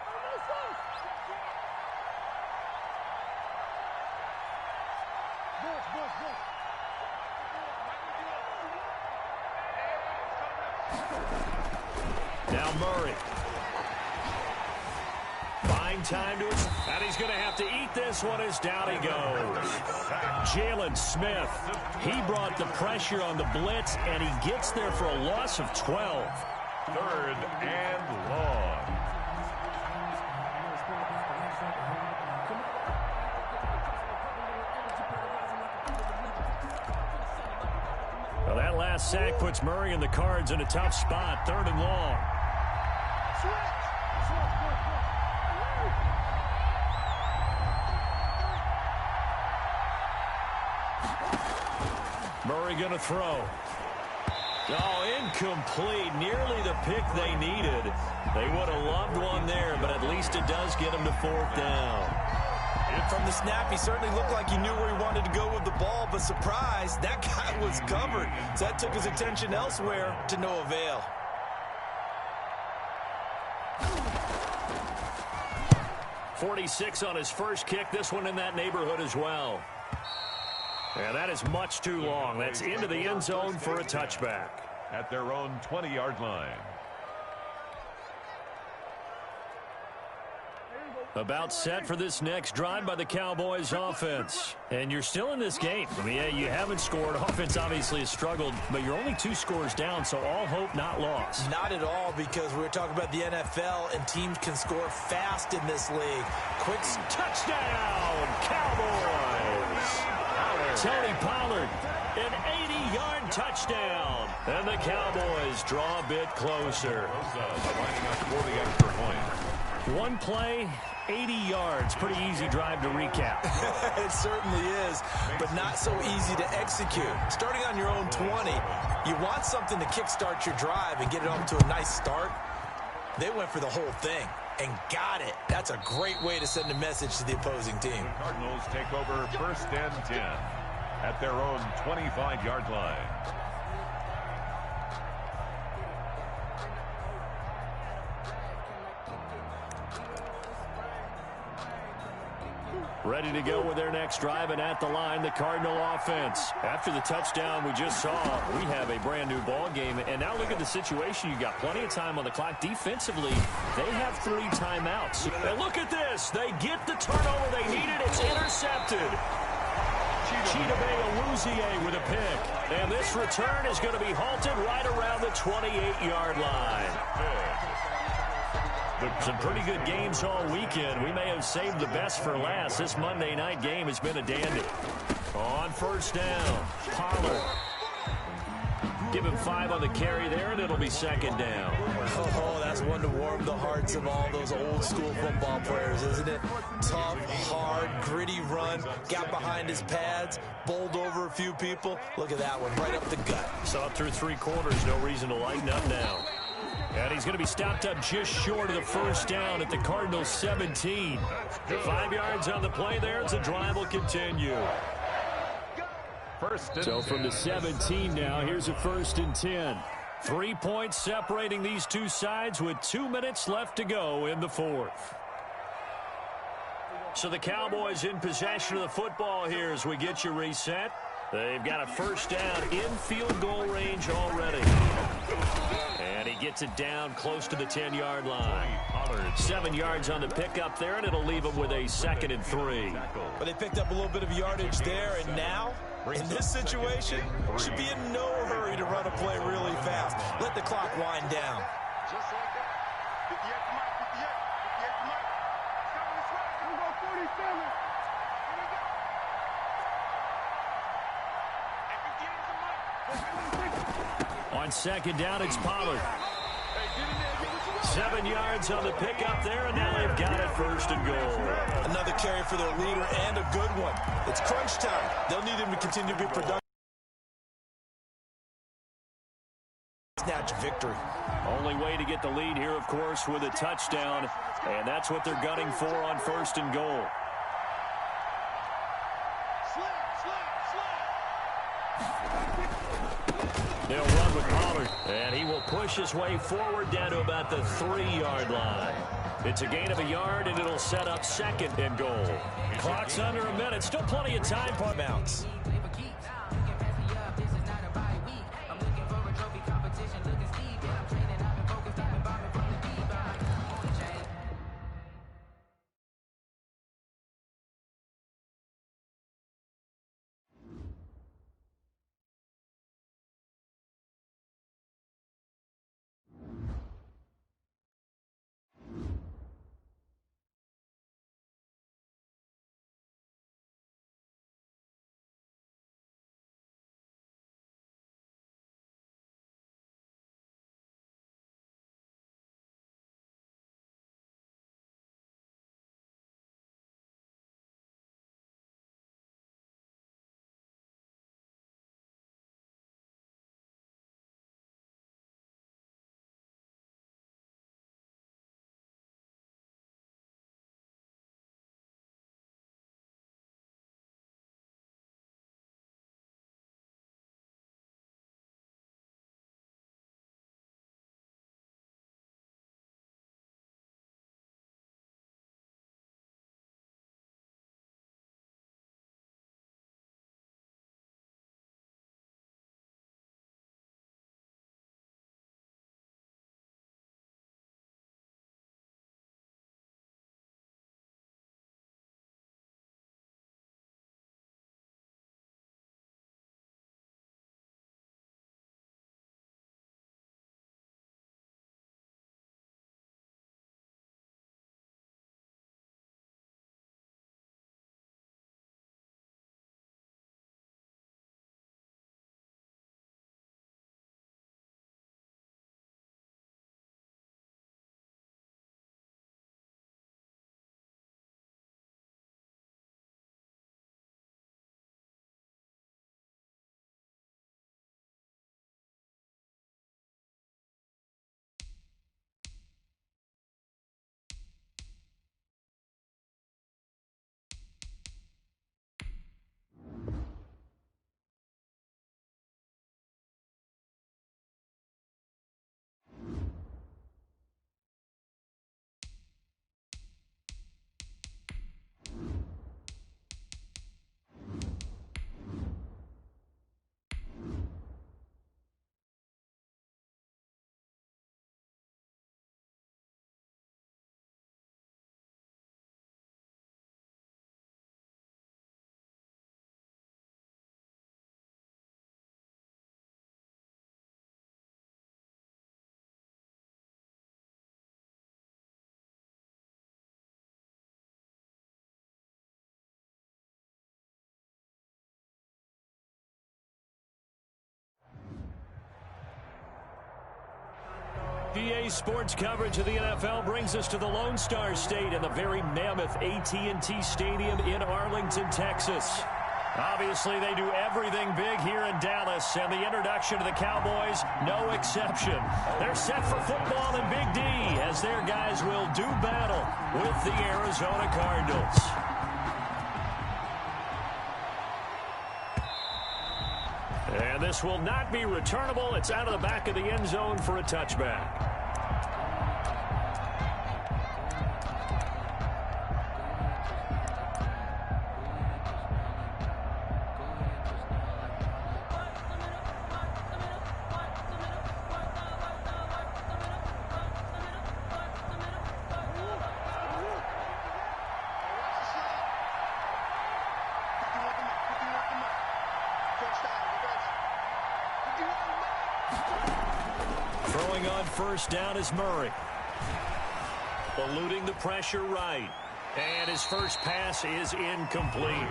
Now Murray. Buying time to his, and he's going to have to eat this one as down he goes. Jalen Smith, he brought the pressure on the blitz, and he gets there for a loss of 12. Third and long. Well, that last sack puts Murray and the Cards in a tough spot, third and long. Murray going to throw. Oh, incomplete. Nearly the pick they needed. They would have loved one there, but at least it does get them to fourth down. And from the snap, he certainly looked like he knew where he wanted to go with the ball, but surprise, that guy was covered. So that took his attention elsewhere to no avail. .46 on his first kick. This one in that neighborhood as well. Yeah, that is much too long. That's into the end zone for a touchback. At their own 20-yard line. About set for this next drive by the Cowboys offense. And you're still in this game. I mean, yeah, you haven't scored. Offense obviously has struggled, but you're only 2 scores down, so all hope not lost. Not at all, because we were talking about the NFL, and teams can score fast in this league. Quick touchdown, Cowboys! Tony Pollard, an 80-yard touchdown. And the Cowboys draw a bit closer. Lining up for the extra point. One play, 80 yards. Pretty easy drive to recap. It certainly is, but not so easy to execute. Starting on your own 20, you want something to kickstart your drive and get it off to a nice start. They went for the whole thing and got it. That's a great way to send a message to the opposing team. The Cardinals take over first and 10. at their own 25-yard line. Ready to go with their next drive, and at the line, the Cardinal offense. After the touchdown we just saw, we have a brand-new ball game. And now look at the situation. You got plenty of time on the clock. Defensively, they have 3 timeouts. And look at this. They get the turnover they needed. It's intercepted. Chidobe Awuzie with a pick. And this return is going to be halted right around the 28-yard line. Some pretty good games all weekend. We may have saved the best for last. This Monday night game has been a dandy. On first down, Pollard. Give him 5 on the carry there, and it'll be second down. Oh, that's one to warm the hearts of all those old-school football players, isn't it? Tough, hard, gritty run. Got behind his pads, bowled over a few people. Look at that one, right up the gut. So up through 3 quarters, no reason to lighten up now. And he's going to be stopped up just short of the first down at the Cardinals' 17. 5 yards on the play there as the drive will continue. So from the 17 now, here's a 1st and 10. 3 points separating these two sides with 2 minutes left to go in the 4th. So the Cowboys in possession of the football here as we get you reset. They've got a first down in field goal range already. And he gets it down close to the 10-yard line. 7 yards on the pickup there, and it'll leave him with a 2nd and 3. But they picked up a little bit of yardage there, and now, in this situation, should be in no hurry to run a play really fast. Let the clock wind down. Just like that. 58 to Mike, 58 to Mike. Coming this way. Here we go, 47. Here we go. And 58 to Mike. On second down, it's Pollard. 7 yards on the pickup there, and now they've got it 1st and goal. Another carry for their leader, and a good one. It's crunch time. They'll need him to continue to be productive. Snatch victory. Only way to get the lead here, of course, with a touchdown, and that's what they're gunning for on 1st and goal. They'll run with Pollard, and he will push his way forward down to about the 3-yard line. It's a gain of a yard, and it'll set up 2nd and goal. Clock's under a minute. Still plenty of time. Mounts. EA Sports coverage of the NFL brings us to the Lone Star State and the very mammoth AT&T Stadium in Arlington, Texas. Obviously, they do everything big here in Dallas, and the introduction to the Cowboys, no exception. They're set for football in Big D as their guys will do battle with the Arizona Cardinals. And this will not be returnable. It's out of the back of the end zone for a touchback. Throwing on first down is Murray. Eluding the pressure right. And his first pass is incomplete.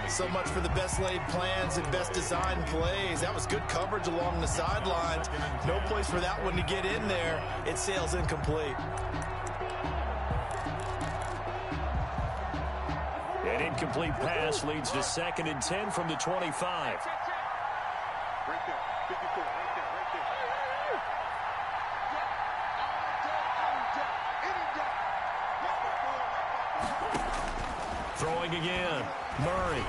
So much for the best laid plans and best designed plays. That was good coverage along the sidelines. No place for that one to get in there. It sails incomplete. An incomplete pass leads to 2nd and 10 from the 25. Right there, 54, right there. Throwing again, Murray.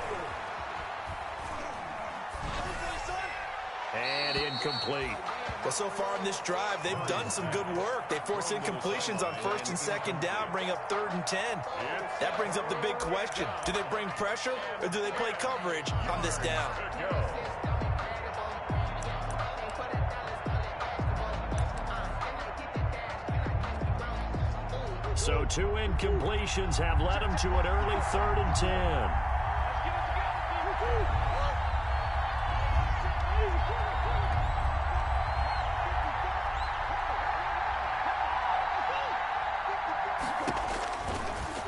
And incomplete. Well, so far in this drive, they've done some good work. They force incompletions on 1st and 2nd down, bring up 3rd and 10. That brings up the big question. Do they bring pressure or do they play coverage on this down? So 2 incompletions have led him to an early 3rd and 10.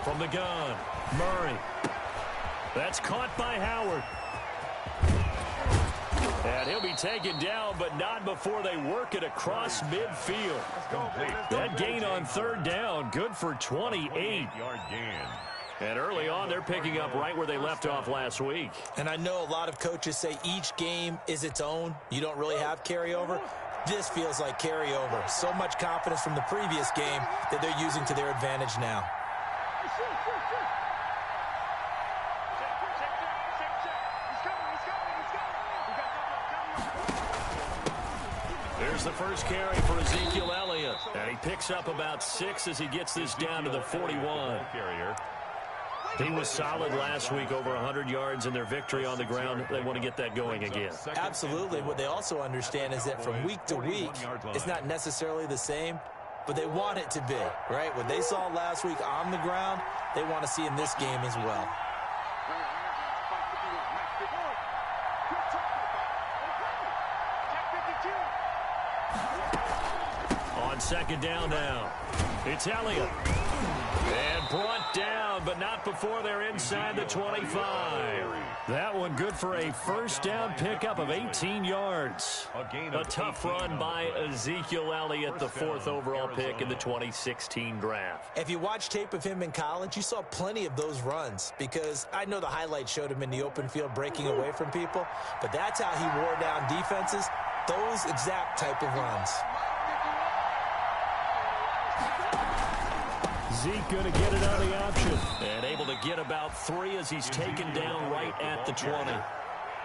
From the gun, Murray. That's caught by Howard. And he'll be taken down, but not before they work it across midfield. That gain on 3rd down, good for 28-yard gain. And early on, they're picking up right where they left off last week. And I know a lot of coaches say each game is its own. You don't really have carryover. This feels like carryover. So much confidence from the previous game that they're using to their advantage now. Here's the first carry for Ezekiel Elliott. And he picks up about 6 as he gets this down to the 41. He was solid last week, over 100 yards in their victory on the ground. They want to get that going again. Absolutely. What they also understand is that from week to week, it's not necessarily the same, but they want it to be, right? What they saw last week on the ground, they want to see in this game as well. On 2nd down now, it's Elliott. And brought down, but not before they're inside the 25. That one good for a first down pickup of 18 yards. A tough run by Ezekiel Elliott, the 4th overall pick in the 2016 draft. If you watch tape of him in college, you saw plenty of those runs, because I know the highlights showed him in the open field breaking away from people, but that's how he wore down defenses, those exact type of runs. Zeke going to get it on the option. And able to get about 3 as he's taken down right at the 20.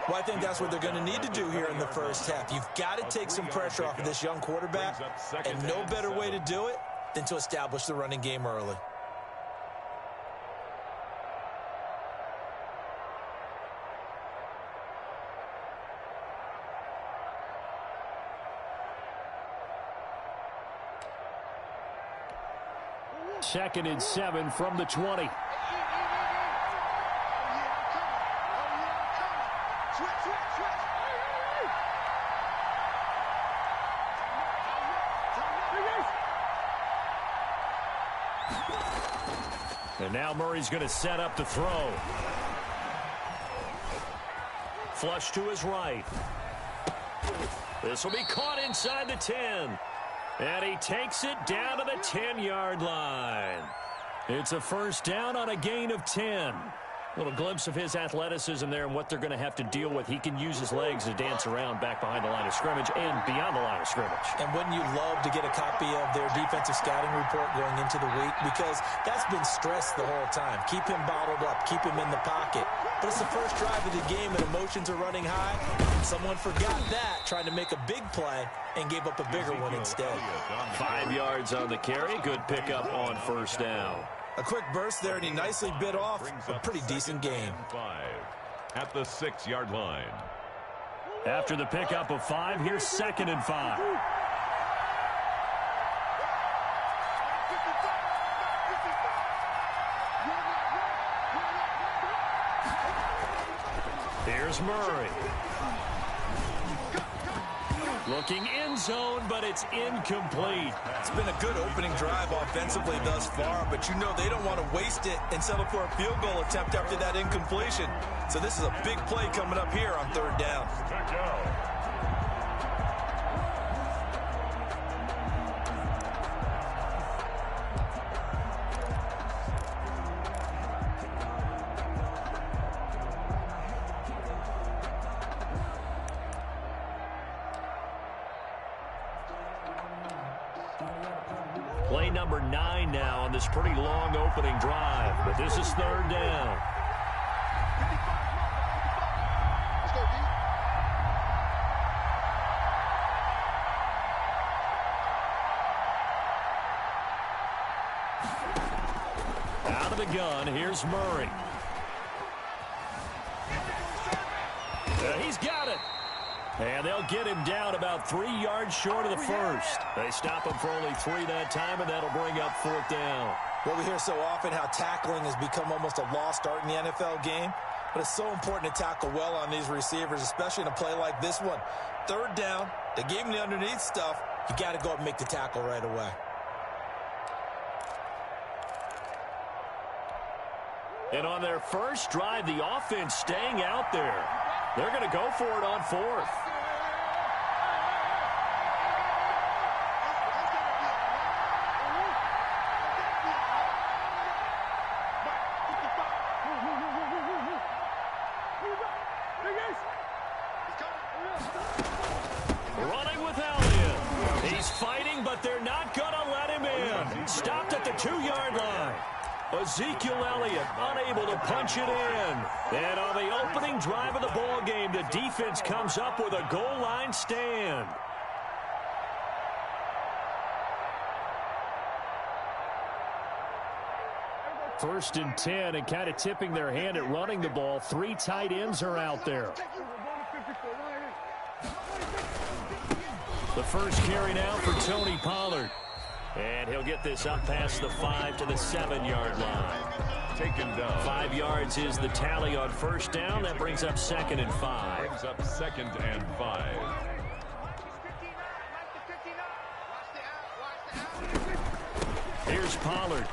Well, I think that's what they're going to need to do here in the first half. You've got to take some pressure off of this young quarterback, and no better way to do it than to establish the running game early. Second and 7 from the 20. And now Murray's going to set up to throw. Flush to his right. This will be caught inside the 10. And he takes it down to the 10-yard line. It's a first down on a gain of 10. A little glimpse of his athleticism there and what they're going to have to deal with. He can use his legs to dance around back behind the line of scrimmage and beyond the line of scrimmage. And wouldn't you love to get a copy of their defensive scouting report going into the week? Because that's been stressed the whole time. Keep him bottled up. Keep him in the pocket. But it's the first drive of the game and emotions are running high. Someone forgot that, trying to make a big play and gave up a bigger one instead. 5 yards on the carry. Good pickup on first down. A quick burst there, and he nicely bit off a pretty decent game. At the 6-yard line. After the pickup of 5, here's 2nd and 5. Here's Murray. Looking end zone, but it's incomplete. It's been a good opening drive offensively thus far, but you know they don't want to waste it and settle for a field goal attempt after that incompletion. So this is a big play coming up here on 3rd down. Play number 9 now on this pretty long opening drive, but this is 3rd down. Out of the gun, here's Murray. He's got it. And they'll get him down about 3 yards short of the first. They stop him for only 3 that time, and that'll bring up 4th down. Well, we hear so often how tackling has become almost a lost art in the NFL game. But it's so important to tackle well on these receivers, especially in a play like this one. 3rd down, they gave him the underneath stuff. You got to go up and make the tackle right away. And on their first drive, the offense staying out there. They're going to go for it on 4th. Running with Elliott. He's fighting, but they're not going to let him in. Stopped at the 2-yard line. Ezekiel Elliott unable to punch it in. And on the opening drive of the ball game, the defense comes up with a goal line stand. First and 10, and kind of tipping their hand at running the ball. 3 tight ends are out there. The first carry now for Tony Pollard. And he'll get this up past the 5 to the 7-yard line. Taken down. 5 yards is the tally on first down. That brings up 2nd and 5. Brings up 2nd and 5. Here's Pollard.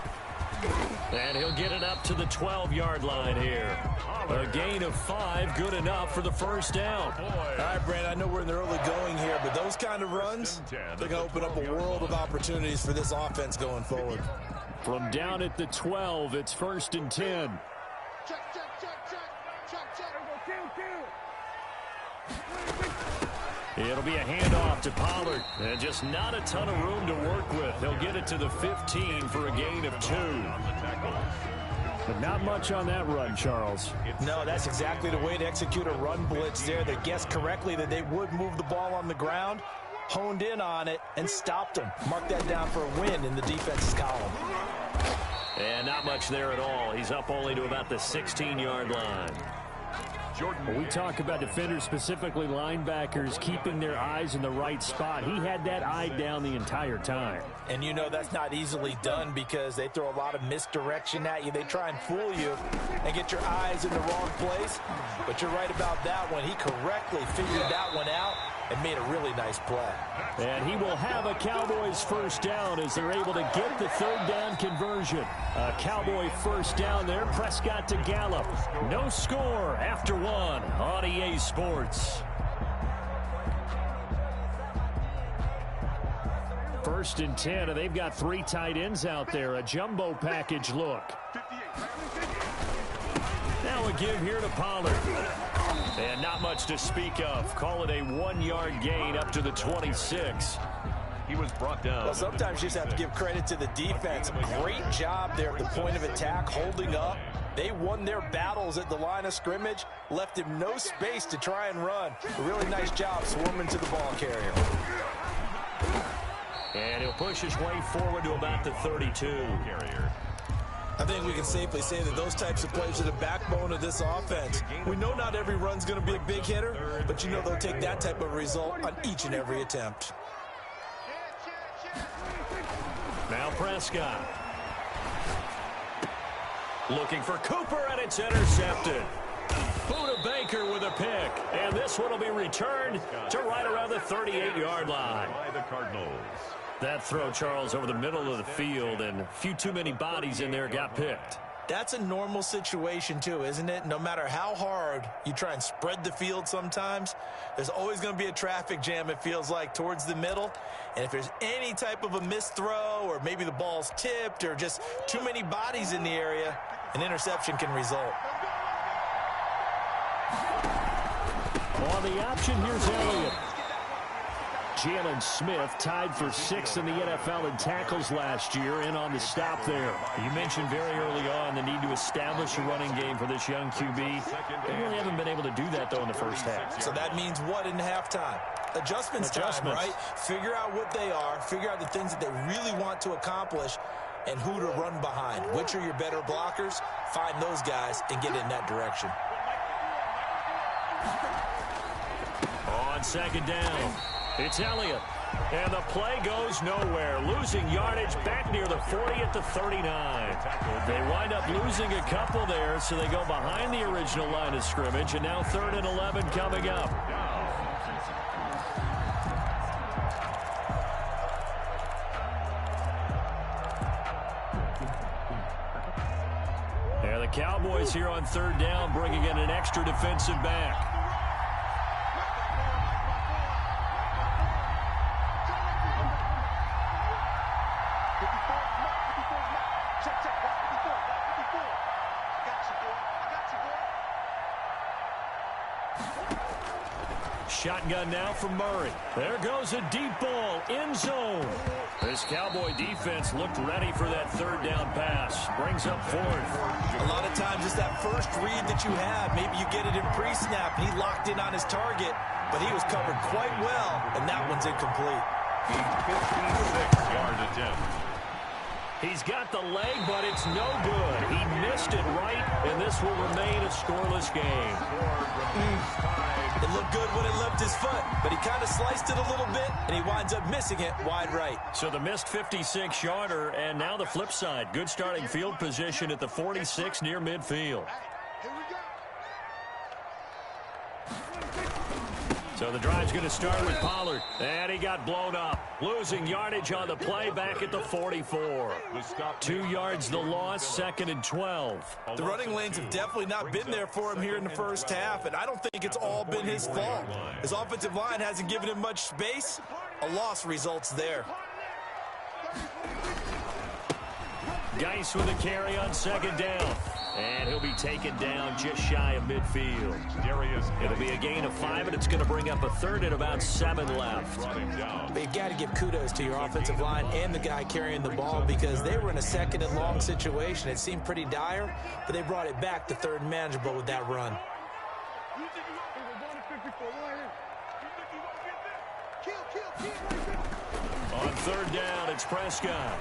And he'll get it up to the 12-yard line here. A gain of 5, good enough for the first down. All right, Brand, I know we're in the early going here, but those kind of runs, they're going to open up a world of opportunities for this offense going forward. From down at the 12, it's 1st and 10. It'll be a handoff to Pollard. And just not a ton of room to work with. He'll get it to the 15 for a gain of 2. But not much on that run, Charles. No, that's exactly the way to execute a run blitz there. They guessed correctly that they would move the ball on the ground, honed in on it, and stopped them. Mark that down for a win in the defense's column. And not much there at all. He's up only to about the 16-yard line. When we talk about defenders, specifically linebackers, keeping their eyes in the right spot. He had that eye down the entire time. And you know that's not easily done because they throw a lot of misdirection at you. They try and fool you and get your eyes in the wrong place. But you're right about that one. He correctly figured that one out and made a really nice play. And he will have a Cowboys first down as they're able to get the 3rd down conversion. A Cowboy first down there. Prescott to Gallup. No score after 1 on EA Sports. 1st and 10, and they've got 3 tight ends out there. A jumbo package look. Now a give here to Pollard. And not much to speak of. Call it a 1-yard gain up to the 26. He was brought down. Well, sometimes you just have to give credit to the defense. Great job there at the point of attack, holding up. They won their battles at the line of scrimmage, left him no space to try and run. A really nice job swarming to the ball carrier. And he'll push his way forward to about the 32. Carrier. I think we can safely say that those types of plays are the backbone of this offense. We know not every run's going to be a big hitter, but you know they'll take that type of result on each and every attempt. Now Prescott. Looking for Cooper, and it's intercepted. Buda Baker with a pick. And this one will be returned to right around the 38-yard line. By the Cardinals. That throw, Charles, over the middle of the field, and a few too many bodies in there got picked. That's a normal situation, too, isn't it? No matter how hard you try and spread the field sometimes, there's always going to be a traffic jam, it feels like, towards the middle. And if there's any type of a missed throw, or maybe the ball's tipped, or just too many bodies in the area, an interception can result. On the option, here's Elliott. Jalen Smith tied for 6th in the NFL in tackles last year, and on the stop there. You mentioned very early on the need to establish a running game for this young QB. They really haven't been able to do that, though, in the first half. So that means what in halftime? Adjustments time, right? Figure out what they are, figure out the things that they really want to accomplish, and who to run behind. Which are your better blockers? Find those guys and get in that direction. On 2nd down, it's Elliott. And the play goes nowhere. Losing yardage back near the 40 at the 39. They wind up losing a couple there, so they go behind the original line of scrimmage. And now 3rd and 11 coming up. And the Cowboys here on 3rd down, bringing in an extra defensive back. Shotgun now from Murray. There goes a deep ball, end zone. This Cowboy defense looked ready for that 3rd down pass. Brings up 4th. A lot of times it's that first read that you have. Maybe you get it in pre-snap, and he locked in on his target, but he was covered quite well, and that one's incomplete. 56-yard attempt. He's got the leg, but it's no good. He missed it right, and this will remain a scoreless game. It looked good when it left his foot, but he kind of sliced it a little bit, and he winds up missing it wide right. So the missed 56-yarder, and now the flip side. Good starting field position at the 46 near midfield. So the drive's going to start with Pollard. And he got blown up. Losing yardage on the play back at the 44. 2 yards the loss, 2nd and 12. The running lanes have definitely not been there for him here in the first half, and I don't think it's all been his fault. His offensive line hasn't given him much space. A loss results there. Geis with a carry on 2nd down. And he'll be taken down just shy of midfield. It'll be a gain of 5, and it's going to bring up a 3rd and about 7 left. But you've got to give kudos to your offensive line and the guy carrying the ball, because they were in a 2nd and long situation. It seemed pretty dire, but they brought it back to 3rd and manageable with that run. On 3rd down, it's Prescott.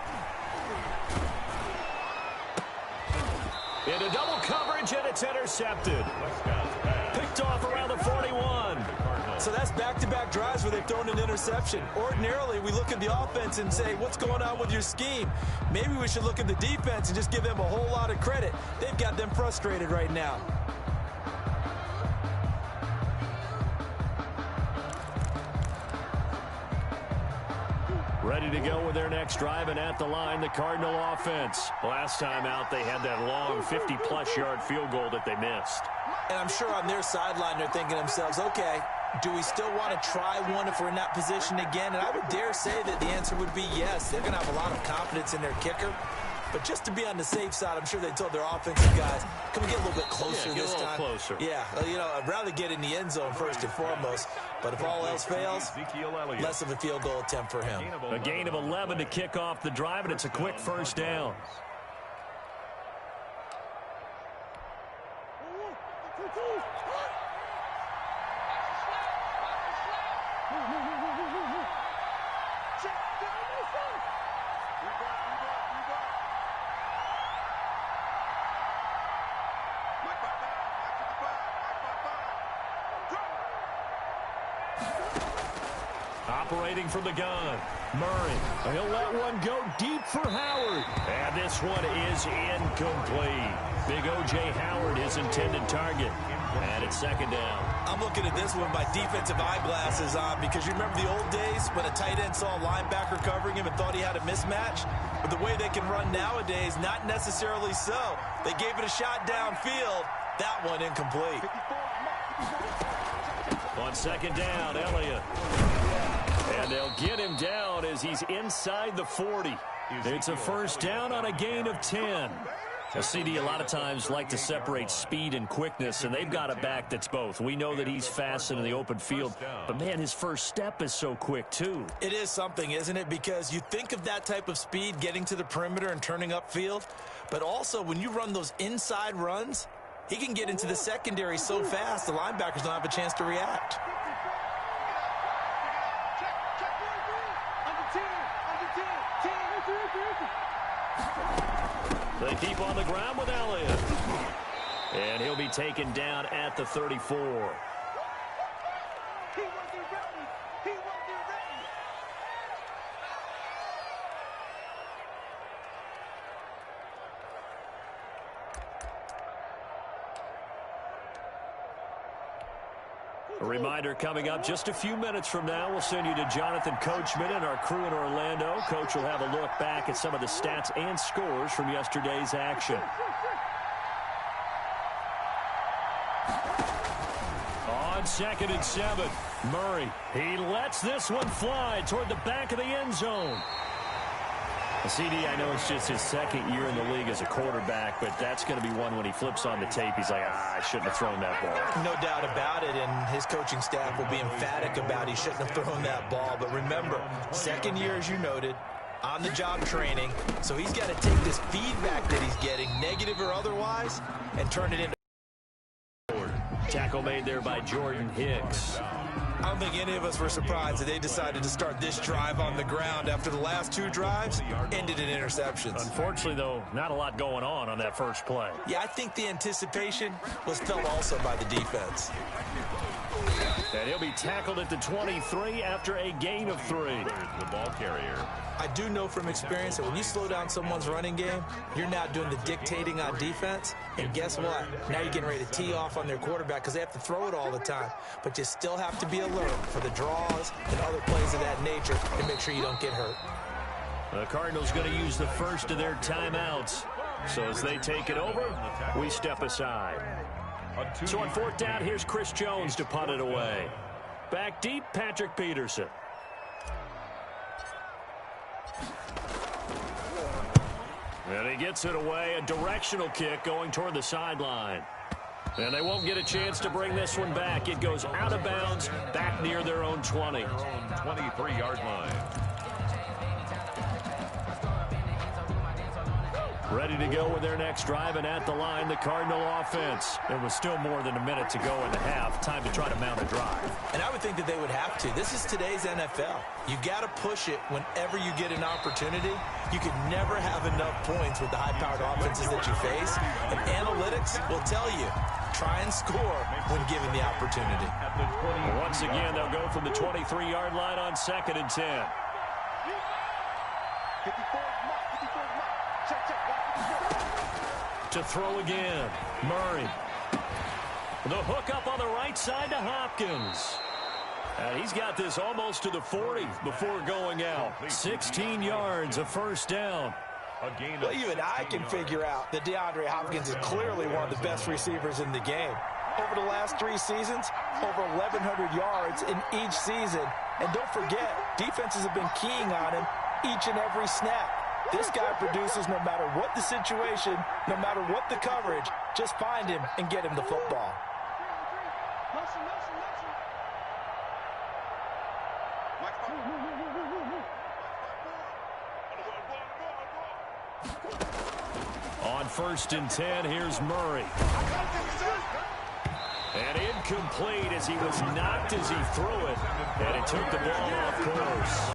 Into double coverage, and it's intercepted. Picked off around the 41. So that's back-to-back drives where they've thrown an interception. Ordinarily, we look at the offense and say, what's going on with your scheme? Maybe we should look at the defense and just give them a whole lot of credit. They've got them frustrated right now. Ready to go with their next drive, and at the line, the Cardinal offense. Last time out, they had that long 50-plus yard field goal that they missed. And I'm sure on their sideline they're thinking to themselves, okay, do we still want to try one if we're in that position again? And I would dare say that the answer would be yes. They're going to have a lot of confidence in their kicker. But just to be on the safe side, I'm sure they told their offensive guys, can we get a little bit closer this time? Closer. Yeah, you know, I'd rather get in the end zone first and foremost. But if all else fails, less of a field goal attempt for him. A gain of 11 to kick off the drive, and it's a quick first down. Operating from the gun, Murray. He'll let one go deep for Howard. And this one is incomplete. Big O.J. Howard, his intended target. And it's second down. I'm looking at this one by defensive eyeglasses on because you remember the old days when a tight end saw a linebacker covering him and thought he had a mismatch? But the way they can run nowadays, not necessarily so. They gave it a shot downfield. That one incomplete. On second down, Elliott. And they'll get him down as he's inside the 40. It's a first down on a gain of 10. A CD a lot of times like to separate speed and quickness, and they've got a back that's both. We know that he's fast in the open field, but, man, his first step is so quick, too. It is something, isn't it? Because you think of that type of speed getting to the perimeter and turning upfield, but also when you run those inside runs, he can get into the secondary so fast the linebackers don't have a chance to react. They keep on the ground with Elliott. And he'll be taken down at the 34. A reminder coming up just a few minutes from now. We'll send you to Jonathan Coachman and our crew in Orlando. Coach will have a look back at some of the stats and scores from yesterday's action. On second and 7, Murray. He lets this one fly toward the back of the end zone. CD, I know it's just his second year in the league as a quarterback, but that's going to be one when he flips on the tape. He's like, I shouldn't have thrown that ball. No doubt about it, and his coaching staff will be emphatic about he shouldn't have thrown that ball. But remember, second year, as you noted, on-the-job training, so he's got to take this feedback that he's getting, negative or otherwise, and turn it into. Tackle made there by Jordan Hicks. I don't think any of us were surprised that they decided to start this drive on the ground after the last two drives ended in interceptions. Unfortunately, though, not a lot going on that first play. Yeah, I think the anticipation was felt also by the defense. And he'll be tackled at the 23 after a gain of 3. The ball carrier. I do know from experience that when you slow down someone's running game, you're now doing the dictating on defense. And guess what? Now you're getting ready to tee off on their quarterback because they have to throw it all the time. But you still have to be alert for the draws and other plays of that nature to make sure you don't get hurt. The Cardinals going to use the first of their timeouts. So as they take it over, we step aside. So on fourth down, here's Chris Jones to punt it away. Back deep, Patrick Peterson. And he gets it away, a directional kick going toward the sideline. And they won't get a chance to bring this one back. It goes out of bounds, back near their own 20. 23-yard line. Ready to go with their next drive, and at the line, the Cardinal offense. There was still more than a minute to go in the half. Time to try to mount a drive. And I would think that they would have to. This is today's NFL. You got to push it whenever you get an opportunity. You can never have enough points with the high-powered offenses that you face. And analytics will tell you, try and score when given the opportunity. Once again, they'll go from the 23-yard line on second and 10. To throw again, Murray. The hook up on the right side to Hopkins. And he's got this almost to the 40 before going out. 16 yards, a first down. Well, even I can figure out that DeAndre Hopkins is clearly one of the best receivers in the game. over the last 3 seasons, over 1,100 yards in each season. And don't forget, defenses have been keying on him each and every snap. This guy produces no matter what the situation, no matter what the coverage. Just find him and get him the football. On 1st and 10, here's Murray. And incomplete as he was knocked as he threw it. And it took the ball off course.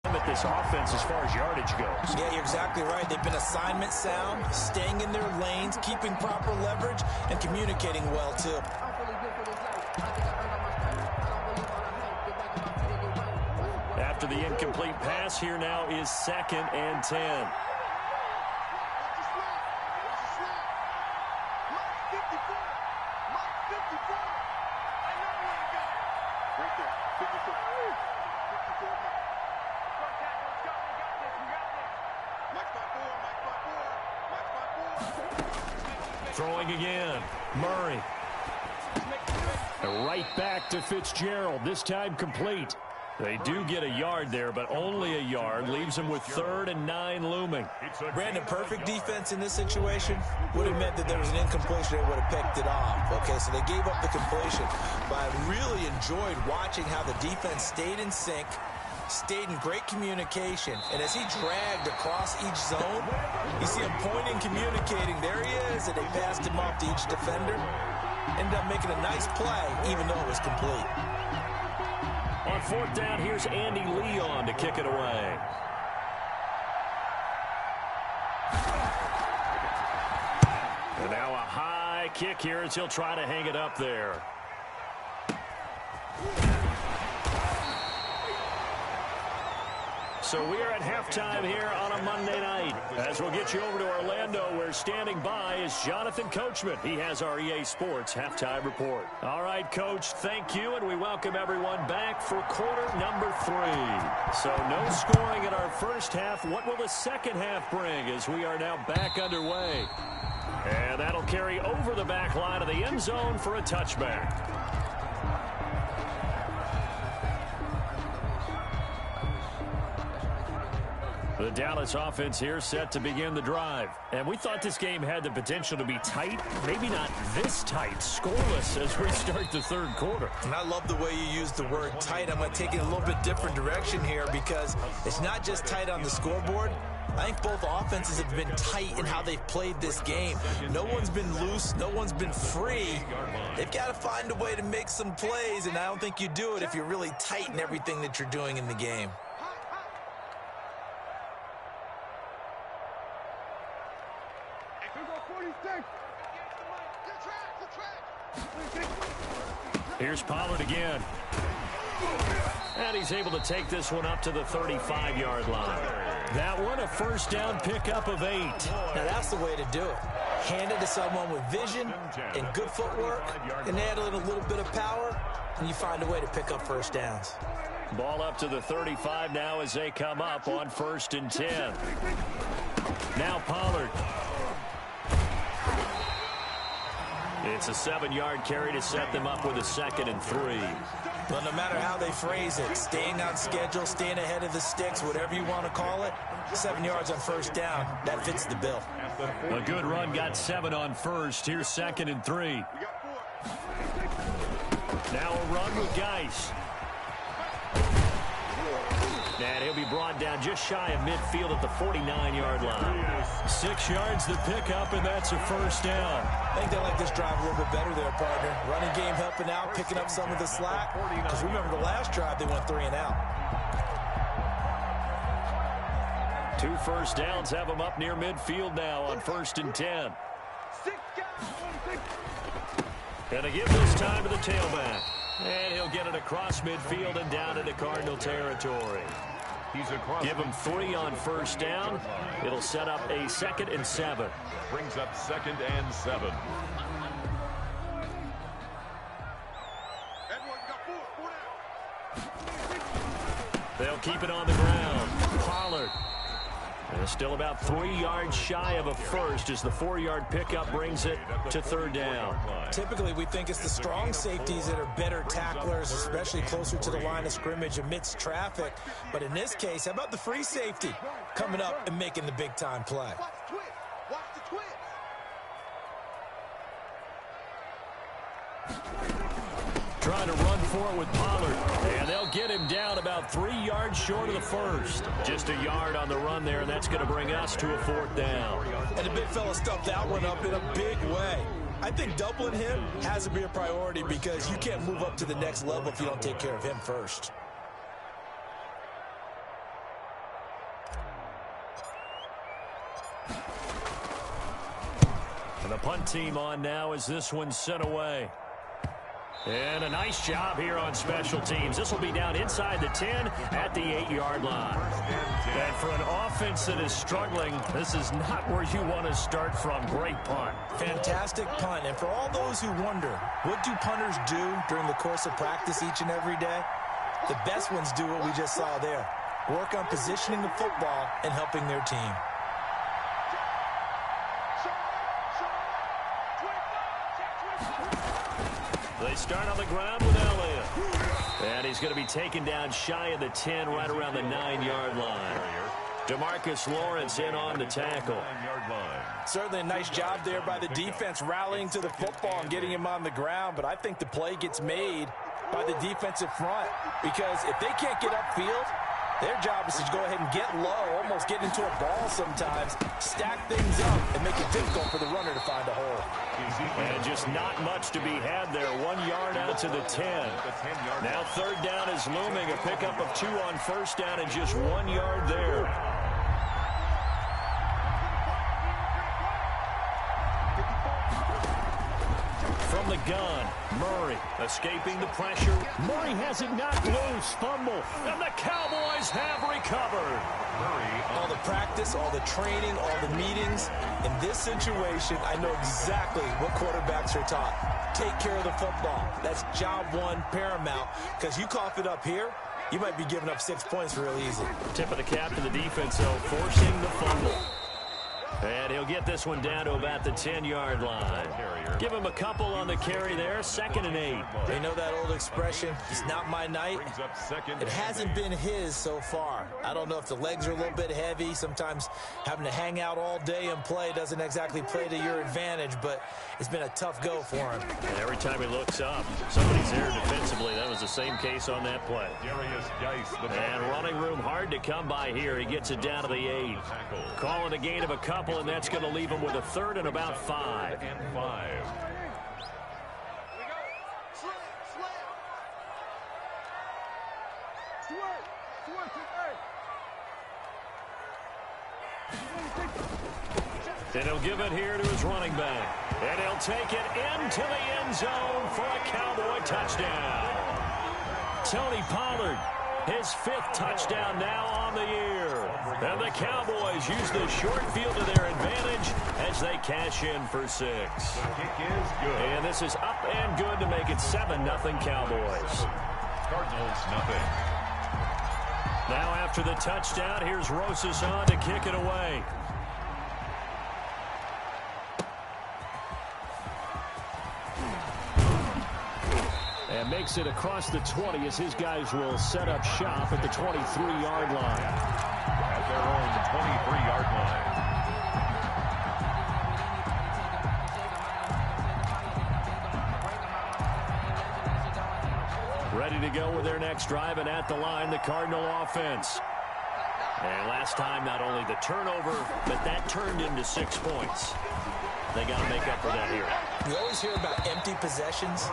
At this offense as far as yardage goes. Yeah, you're exactly right. They've been assignment sound, staying in their lanes, keeping proper leverage, and communicating well, too. After the incomplete pass, here now is 2nd and 10. Throwing again, Murray. Right back to Fitzgerald, this time complete. They do get a yard there, but only a yard. Leaves them with 3rd and 9 looming. Brandon, perfect defense in this situation would have meant that there was an incompletion. They would have picked it off. Okay, so they gave up the completion. But I really enjoyed watching how the defense stayed in sync, stayed in great communication. And as he dragged across each zone, you see him pointing, communicating. There he is, and they passed him off to each defender. Ended up making a nice play, even though it was complete. On 4th down, here's Andy Leon to kick it away. And now a high kick here as he'll try to hang it up there. So we are at halftime here on a Monday night. As we'll get you over to Orlando, where standing by is Jonathan Coachman. He has our EA Sports halftime report. All right, Coach, thank you, and we welcome everyone back for quarter number 3. So no scoring in our first half. What will the second half bring as we are now back underway? And that'll carry over the back line of the end zone for a touchback. The Dallas offense here set to begin the drive. And we thought this game had the potential to be tight, maybe not this tight, scoreless as we start the 3rd quarter. And I love the way you use the word tight. I'm going to take it a little bit different direction here because it's not just tight on the scoreboard. I think both offenses have been tight in how they've played this game. No one's been loose. No one's been free. They've got to find a way to make some plays, and I don't think you do it if you're really tight in everything that you're doing in the game. Here's Pollard again. And he's able to take this one up to the 35-yard line. That one a 1st down pickup of 8. Now that's the way to do it. Hand it to someone with vision and good footwork, and add in a little bit of power, and you find a way to pick up 1st downs. Ball up to the 35 now as they come up on 1st and 10. Now Pollard. It's a 7-yard carry to set them up with a 2nd and 3. Well, no matter how they phrase it, staying on schedule, staying ahead of the sticks, whatever you want to call it, 7 yards on 1st down, that fits the bill. A good run got 7 on 1st. Here's 2nd and 3. Now a run with Geis. And he'll be brought down just shy of midfield at the 49-yard line. 6 yards the pickup, and that's a 1st down. I think they like this drive a little bit better there, partner. Running game helping out, picking up some of the slack. Because remember the last drive, they went 3 and out. 2 1st downs have them up near midfield now on 1st and 10. And they give this time to the tailback. And he'll get it across midfield and down into Cardinal territory. Give him 3 on 1st down. It'll set up a 2nd and 7. Brings up 2nd and 7. They'll keep it on the ground. Pollard. And still about 3 yards shy of a first as the 4-yard pickup brings it to third down. Typically, we think it's the strong safeties that are better tacklers, especially closer to the line of scrimmage amidst traffic. But in this case, how about the free safety coming up and making the big-time play? Watch the twist. Trying to run for it with Pollard. And they'll get him down about 3 yards short of the first. Just a yard on the run there, and that's going to bring us to a fourth down. And the big fella stuffed that one up in a big way. I think doubling him has to be a priority because you can't move up to the next level if you don't take care of him first. And the punt team on now as this one's sent away. And a nice job here on special teams. This will be down inside the 10 at the 8-yard line. And for an offense that is struggling, this is not where you want to start from. Great punt. Fantastic punt. And for all those who wonder, what do punters do during the course of practice each and every day? The best ones do what we just saw there. Work on positioning the football and helping their team. They start on the ground with Elliott. And he's going to be taken down shy of the 10, right around the 9-yard line. DeMarcus Lawrence in on the tackle. Certainly a nice job there by the defense rallying to the football and getting him on the ground, but I think the play gets made by the defensive front because if they can't get upfield, their job is to go ahead and get low, almost get into a ball sometimes, stack things up, and make it difficult for the runner to find a hole. And just not much to be had there. 1 yard out to the 10. Now third down is looming. A pickup of 2 on first down and just 1 yard there. From the gun, Murray escaping the pressure. Murray has it knocked loose. Fumble. And the Cowboys have recovered. All the practice, all the training, all the meetings. In this situation, I know exactly what quarterbacks are taught. Take care of the football. That's job one paramount. Because you cough it up here, you might be giving up 6 points real easy. Tip of the cap to the defense, though, forcing the fumble. And he'll get this one down to about the 10-yard line. Give him a couple on the carry there. 2nd and 8. They know that old expression, it's not my night. It hasn't been his so far. I don't know if the legs are a little bit heavy. Sometimes having to hang out all day and play doesn't exactly play to your advantage, but it's been a tough go for him. And every time he looks up, somebody's there defensively. That was the same case on that play. And running room hard to come by here. He gets it down to the 8. Calling a gain of a couple, and that's going to leave him with a 3rd and about 5. And he'll give it here to his running back. And he'll take it into the end zone for a Cowboy touchdown. Tony Pollard, his 5th touchdown now on the year. And the Cowboys use the short field to their advantage as they cash in for 6. Kick is good. And this is up and good to make it 7-0 Cowboys. Cardinals nothing. Now after the touchdown, here's Rosas on to kick it away. And makes it across the 20 as his guys will set up shop at the 23-yard line. At their own 23-yard line. Ready to go with their next drive, and at the line, the Cardinal offense. And last time, not only the turnover, but that turned into 6 points. They got to make up for that here. You always hear about empty possessions,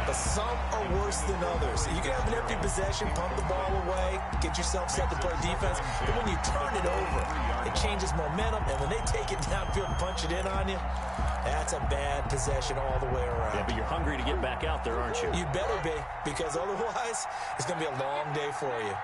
but some are worse than others. You can have an empty possession, pump the ball away, get yourself set to play defense, but when you turn it over, it changes momentum, and when they take it downfield and punch it in on you, that's a bad possession all the way around. Yeah, but you're hungry to get back out there, aren't you? You better be, because otherwise, it's going to be a long day for you.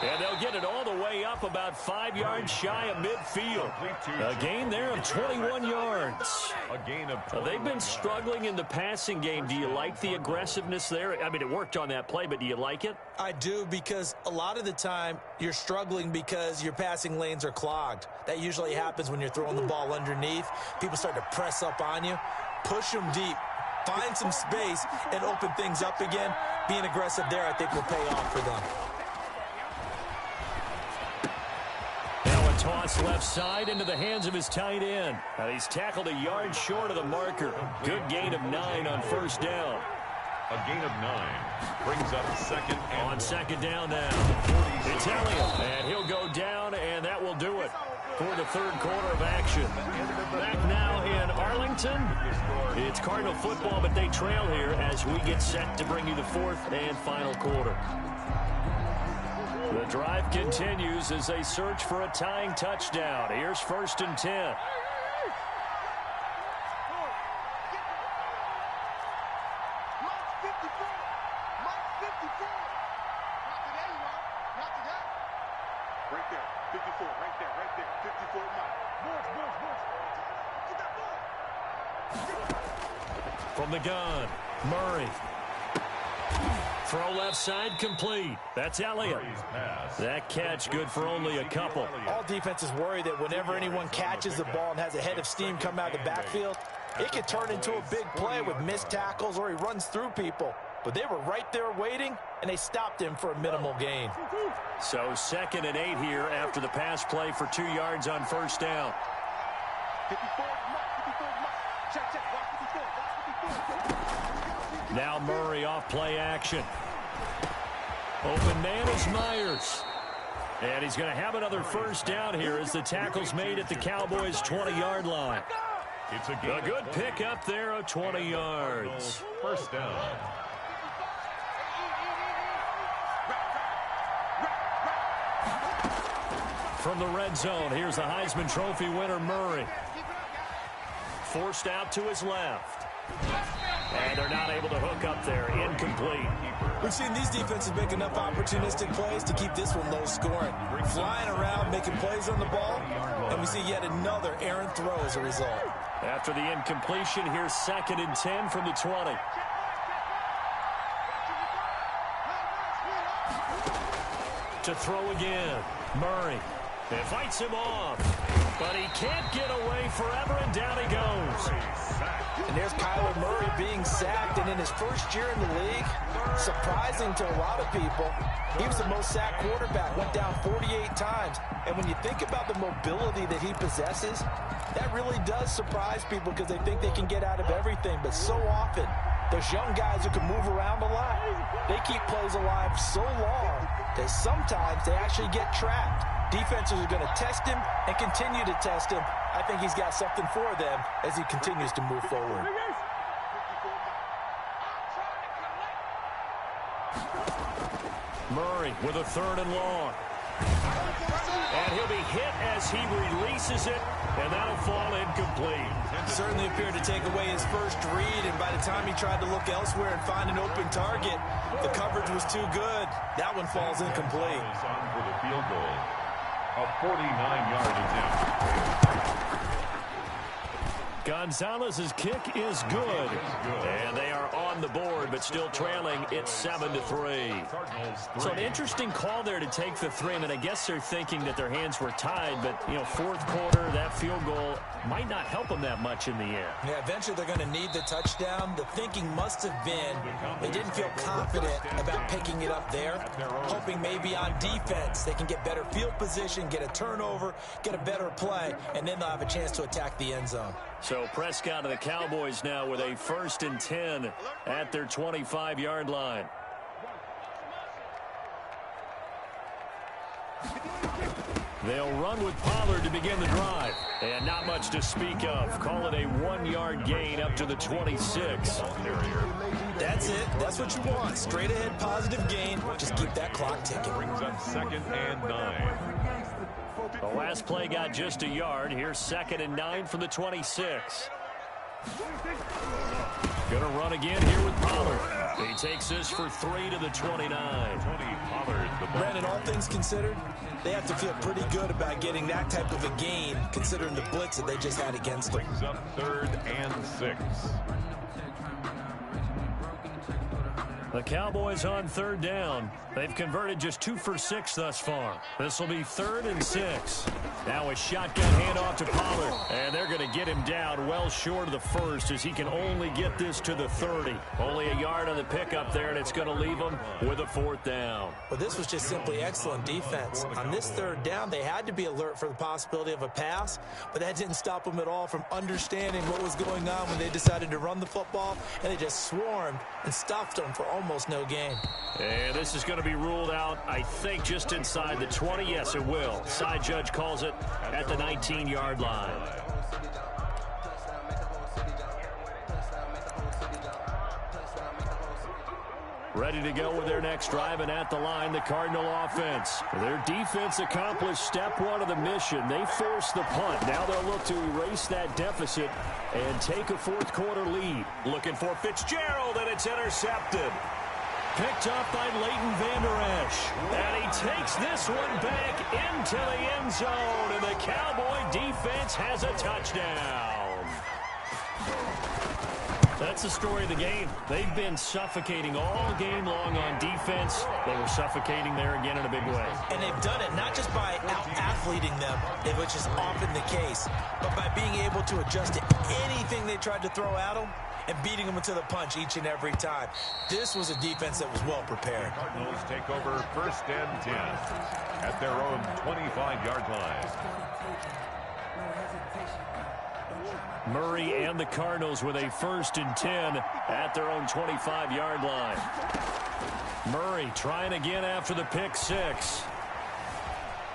And they'll get it all the way up about 5 yards shy of midfield. A gain there of 21 yards. A gain of 21 They've been struggling in the passing game. Do you like the aggressiveness there? I mean, it worked on that play, but do you like it? I do, because a lot of the time you're struggling because your passing lanes are clogged. That usually happens when you're throwing the ball underneath. People start to press up on you. Push them deep. Find some space and open things up again. Being aggressive there, I think, will pay off for them. Now a toss left side into the hands of his tight end. And he's tackled a yard short of the marker. Good gain of 9 on first down. A gain of 9 brings up second and On second down now. It's Elliott, and he'll go down, and that will do it for the third quarter of action. Back now in Arlington. It's Cardinal football, but they trail here as we get set to bring you the fourth and final quarter. The drive continues as they search for a tying touchdown. Here's 1st and 10. From the gun, Murray. Throw left side complete. That's Elliott. That catch good for only a couple. All defenses worry that whenever anyone catches the ball and has a head of steam come out of the backfield, it could turn into a big play with missed tackles or he runs through people. But they were right there waiting, and they stopped him for a minimal gain. So 2nd and 8 here after the pass play for 2 yards on first down. Now Murray off play action. Open man is Myers. And he's going to have another first down here as the tackle's made at the Cowboys' 20-yard line. It's a good pickup there of 20 yards. First down. From the red zone, here's the Heisman Trophy winner, Murray. Forced out to his left. And they're not able to hook up there. Incomplete. We've seen these defenses make enough opportunistic plays to keep this one low scoring. Flying around, making plays on the ball, and we see yet another errant throw as a result. After the incompletion, here's 2nd and 10 from the 20. To throw again, Murray. It fights him off, but he can't get away forever, and down he goes. And there's Kyler Murray being sacked, and in his first year in the league, surprising to a lot of people, he was the most sacked quarterback, went down 48 times. And when you think about the mobility that he possesses, that really does surprise people because they think they can get out of everything. But so often, those young guys who can move around a lot, they keep plays alive so long that sometimes they actually get trapped. Defenses are going to test him and continue to test him. I think he's got something for them as he continues to move forward. Murray with a 3rd and long. And he'll be hit as he releases it, and that'll fall incomplete. Certainly appeared to take away his first read, and by the time he tried to look elsewhere and find an open target, the coverage was too good. That one falls incomplete. On for the field goal. A 49-yard attempt. Gonzalez's kick is good. And they are on the board, but still trailing. It's 7-3. So an interesting call there to take the 3. I mean, I guess they're thinking that their hands were tied, but, you know, fourth quarter, that field goal might not help them that much in the end. Yeah, eventually they're going to need the touchdown. The thinking must have been they didn't feel confident about picking it up there, hoping maybe on defense they can get better field position, get a turnover, get a better play, and then they'll have a chance to attack the end zone. So Prescott and the Cowboys now with a 1st and 10 at their 25-yard line. They'll run with Pollard to begin the drive. And not much to speak of. Call it a 1-yard gain up to the 26. That's it. That's what you want. Straight ahead positive gain. Just keep that clock ticking. Brings up 2nd and 9. The last play got just a yard. Here's 2nd and 9 from the 26. Going to run again here with Pollard. He takes this for 3 to the 29. Tony Pollard, the ball. Brandon, all things considered, they have to feel pretty good about getting that type of a gain, considering the blitz that they just had against them. Brings up 3rd and 6. The Cowboys on 3rd down. They've converted just 2 for 6 thus far. This will be 3rd and 6. Now a shotgun handoff to Pollard. And they're going to get him down well short of the first as he can only get this to the 30. Only a yard on the pickup there, and it's going to leave him with a 4th down. Well, this was just simply excellent defense. On this 3rd down, they had to be alert for the possibility of a pass, but that didn't stop them at all from understanding what was going on when they decided to run the football, and they just swarmed and stuffed them for almost no gain. And this is going to be ruled out, I think, just inside the 20. Yes, it will. Side judge calls it at the 19-yard line. Ready to go with their next drive, and at the line, the Cardinal offense. Their defense accomplished step 1 of the mission. They forced the punt. Now they'll look to erase that deficit and take a 4th quarter lead. Looking for Fitzgerald, and it's intercepted. Picked up by Leighton Vander Esch. And he takes this one back into the end zone, and the Cowboy defense has a touchdown. That's the story of the game. They've been suffocating all game long on defense. They were suffocating there again in a big way. And they've done it not just by out-athleting them, which is often the case, but by being able to adjust to anything they tried to throw at them and beating them into the punch each and every time. This was a defense that was well prepared. Cardinals take over 1st and 10 at their own 25-yard line. Murray and the Cardinals with a 1st and 10 at their own 25-yard line. Murray trying again after the pick 6.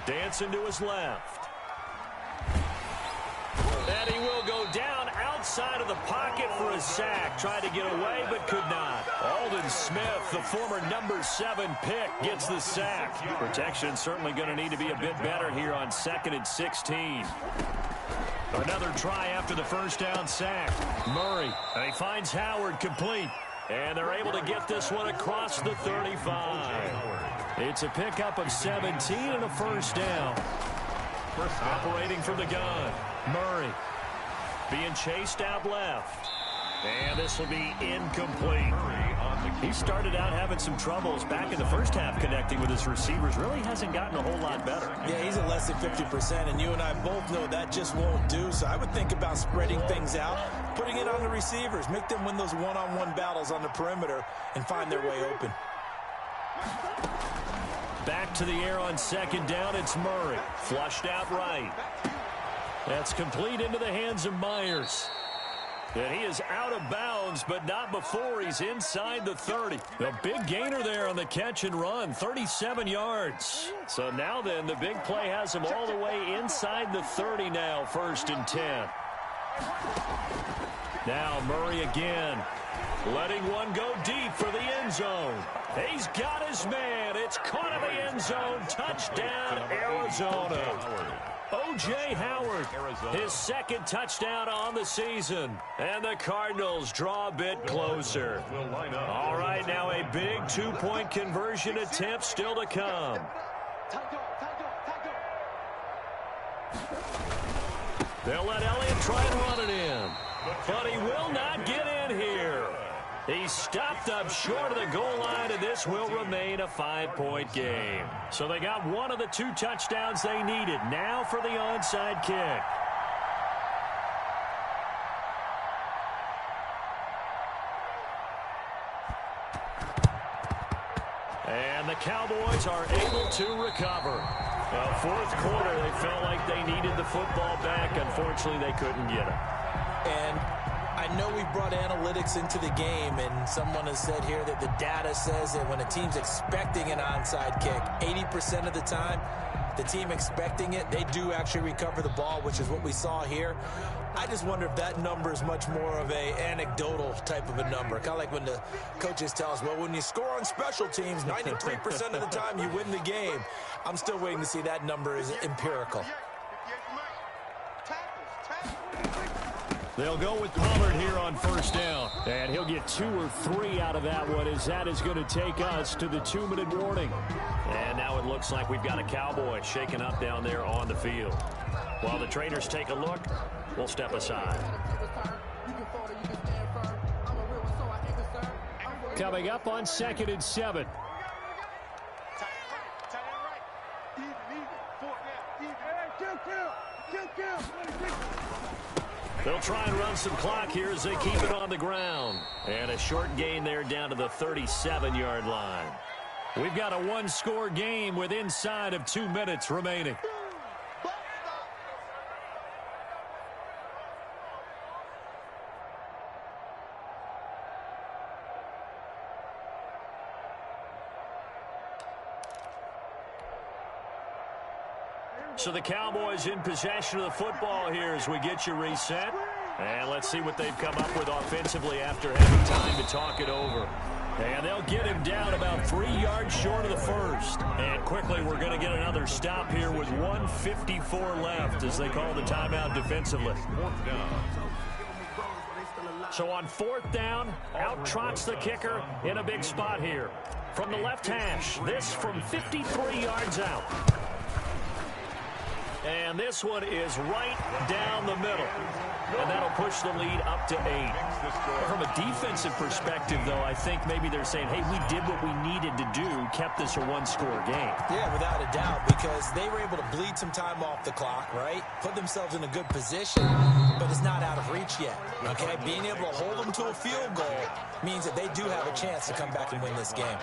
Dancing to his left. And he will go down outside of the pocket for a sack. Tried to get away but could not. Aldon Smith, the former number 7 pick, gets the sack. Protection certainly going to need to be a bit better here on 2nd and 16. Another try after the 1st down sack. Murray, and he finds Howard complete. And they're able to get this one across the 35. It's a pickup of 17 and a 1st down. Operating from the gun. Murray being chased out left. And this will be incomplete. He started out having some troubles back in the first half connecting with his receivers. Really hasn't gotten a whole lot better. Yeah, he's at less than 50%, and you and I both know that just won't do. So I would think about spreading things out, putting it on the receivers, make them win those one-on-one battles on the perimeter and find their way open. Back to the air on 2nd down, it's Murray. Flushed out right. That's complete into the hands of Myers. And he is out of bounds, but not before he's inside the 30. A big gainer there on the catch and run, 37 yards. So now then, the big play has him all the way inside the 30 now, 1st and 10. Now Murray again, letting one go deep for the end zone. He's got his man. It's caught in the end zone. Touchdown, Arizona. O.J. Howard, his 2nd touchdown on the season. And the Cardinals draw a bit closer. All right, now a big 2-point conversion attempt still to come. They'll let Elliott try and run it in. But he will not get in here. He's stopped up short of the goal line, and this will remain a 5-point game. So they got one of the 2 touchdowns they needed. Now for the onside kick. And the Cowboys are able to recover. 4th quarter, they felt like they needed the football back. Unfortunately, they couldn't get it. And I know we've brought analytics into the game, and someone has said here that the data says that when a team's expecting an onside kick, 80% of the time, the team expecting it, they do actually recover the ball, which is what we saw here. I just wonder if that number is much more of a anecdotal type of a number. Kind of like when the coaches tell us, well, when you score on special teams, 93% of the time you win the game. I'm still waiting to see that number is empirical. They'll go with Pollard here on first down. And he'll get 2 or 3 out of that one, as that is going to take us to the 2-minute warning. And now it looks like we've got a Cowboy shaken up down there on the field. While the trainers take a look, we'll step aside. Coming up on 2nd and 7. They'll try and run some clock here as they keep it on the ground. And a short gain there down to the 37-yard line. We've got a 1-score game with inside of 2 minutes remaining. So the Cowboys in possession of the football here as we get you reset. And let's see what they've come up with offensively after having time to talk it over. And they'll get him down about 3 yards short of the first. And quickly we're going to get another stop here with 1:54 left as they call the timeout defensively. So on 4th down, out trots the kicker in a big spot here. From the left hash, this from 53 yards out. And this one is right down the middle. And that'll push the lead up to 8. From a defensive perspective, though, I think maybe they're saying, hey, we did what we needed to do, kept this a 1-score game. Yeah, without a doubt, because they were able to bleed some time off the clock, right? Put themselves in a good position, but it's not out of reach yet, okay? Being able to hold them to a field goal means that they do have a chance to come back and win this game.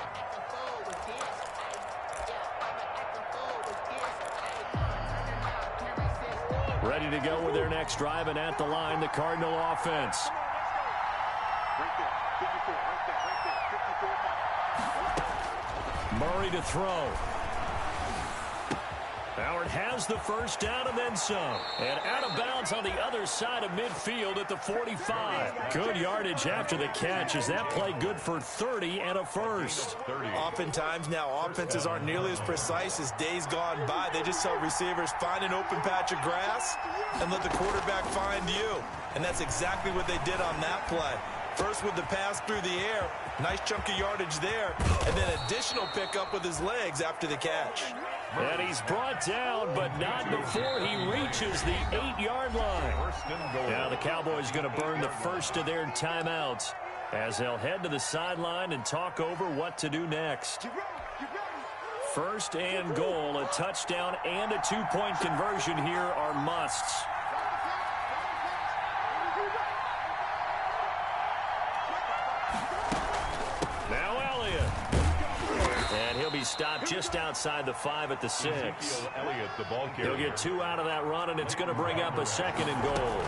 Ready to go with their next drive, and at the line, the Cardinal offense. Murray to throw. Howard has the first down and then some. And out of bounds on the other side of midfield at the 45. Good yardage after the catch. Is that play good for 30 and a first? Oftentimes now offenses aren't nearly as precise as days gone by. They just tell receivers, find an open patch of grass and let the quarterback find you. And that's exactly what they did on that play. First with the pass through the air. Nice chunk of yardage there. And then additional pickup with his legs after the catch. And he's brought down, but not before he reaches the 8-yard line. Now the Cowboys going to burn the first of their timeouts as they'll head to the sideline and talk over what to do next. First and goal, a touchdown and a 2-point conversion here are musts. Stopped just outside the 5 at the 6. He'll get 2 out of that run, and it's going to bring up a 2nd and goal.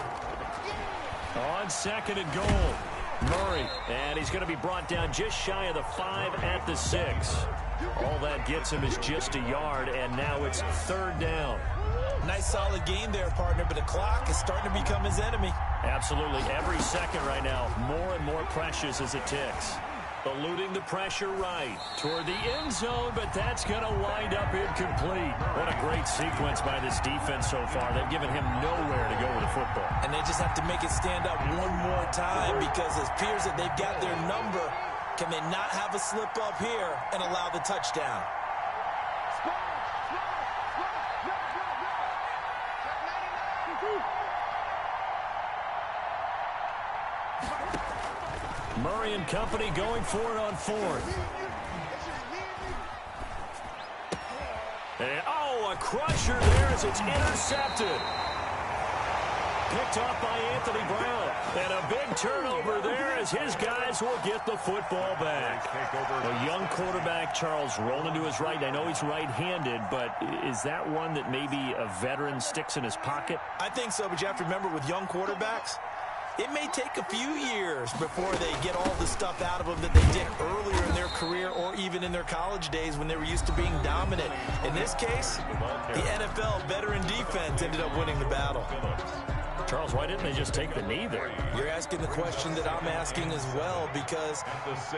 On 2nd and goal, Murray. And he's going to be brought down just shy of the 5 at the 6. All that gets him is just a yard, and now it's 3rd down. Nice solid game there, partner, but the clock is starting to become his enemy. Absolutely. Every second right now, more and more precious as it ticks. Eluding the pressure right toward the end zone, but that's going to wind up incomplete. What a great sequence by this defense so far. They've given him nowhere to go with the football. And they just have to make it stand up one more time because it appears that they've got their number. Can they not have a slip up here and allow the touchdown? Murray and company going for it on 4th. And, a crusher there as it's intercepted. Picked off by Anthony Brown. And a big turnover there as his guys will get the football back. A young quarterback, Charles, rolling to his right. I know he's right-handed, but is that one that maybe a veteran sticks in his pocket? I think so, but you have to remember with young quarterbacks, it may take a few years before they get all the stuff out of them that they did earlier in their career or even in their college days when they were used to being dominant. In this case, the NFL veteran defense ended up winning the battle. Charles, why didn't they just take the knee there? You're asking the question that I'm asking as well, because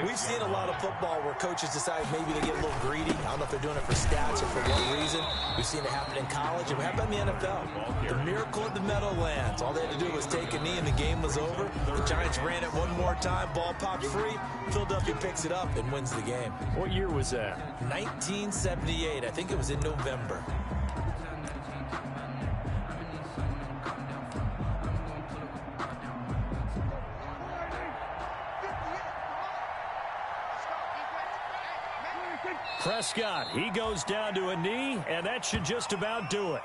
we've seen a lot of football where coaches decide maybe they get a little greedy. I don't know if they're doing it for stats or for what reason. We've seen it happen in college, and how about in the NFL? The miracle of the Meadowlands. All they had to do was take a knee, and the game was over. The Giants ran it one more time. Ball popped free. Philadelphia picks it up and wins the game. What year was that? 1978. I think it was in November. Prescott, he goes down to a knee, and that should just about do it.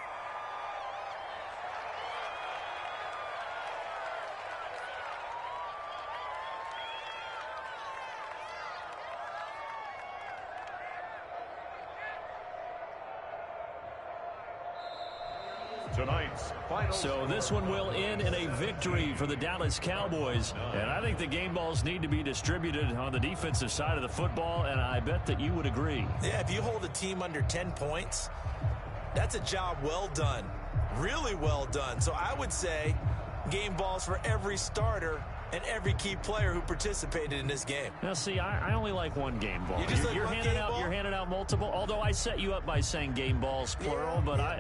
Tonight's final. So this one will end in a victory for the Dallas Cowboys. And I think the game balls need to be distributed on the defensive side of the football, and I bet that you would agree. Yeah, if you hold a team under 10 points, that's a job well done. Really well done. So I would say game balls for every starter and every key player who participated in this game. Now, see, I only like one game ball. You're handing out multiple, although I set you up by saying game balls, plural. But I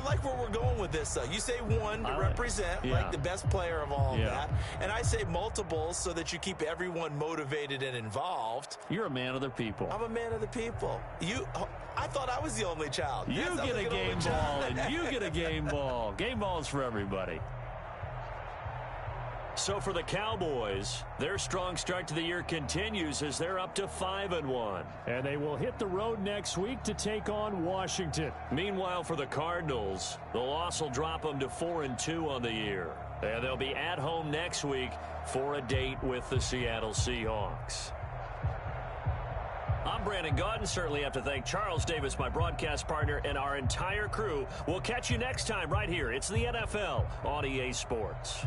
like where we're going with this, though. You say one to represent, like the best player of all of that. And I say multiples so that you keep everyone motivated and involved. You're a man of the people. I'm a man of the people. I thought I was the only child. You get a game ball, and you get a game ball. Game balls for everybody. So for the Cowboys, their strong start to the year continues as they're up to 5-1. And they will hit the road next week to take on Washington. Meanwhile, for the Cardinals, the loss will drop them to 4-2 on the year. And they'll be at home next week for a date with the Seattle Seahawks. I'm Brandon Gaudin. Certainly have to thank Charles Davis, my broadcast partner, and our entire crew. We'll catch you next time right here. It's the NFL on EA Sports.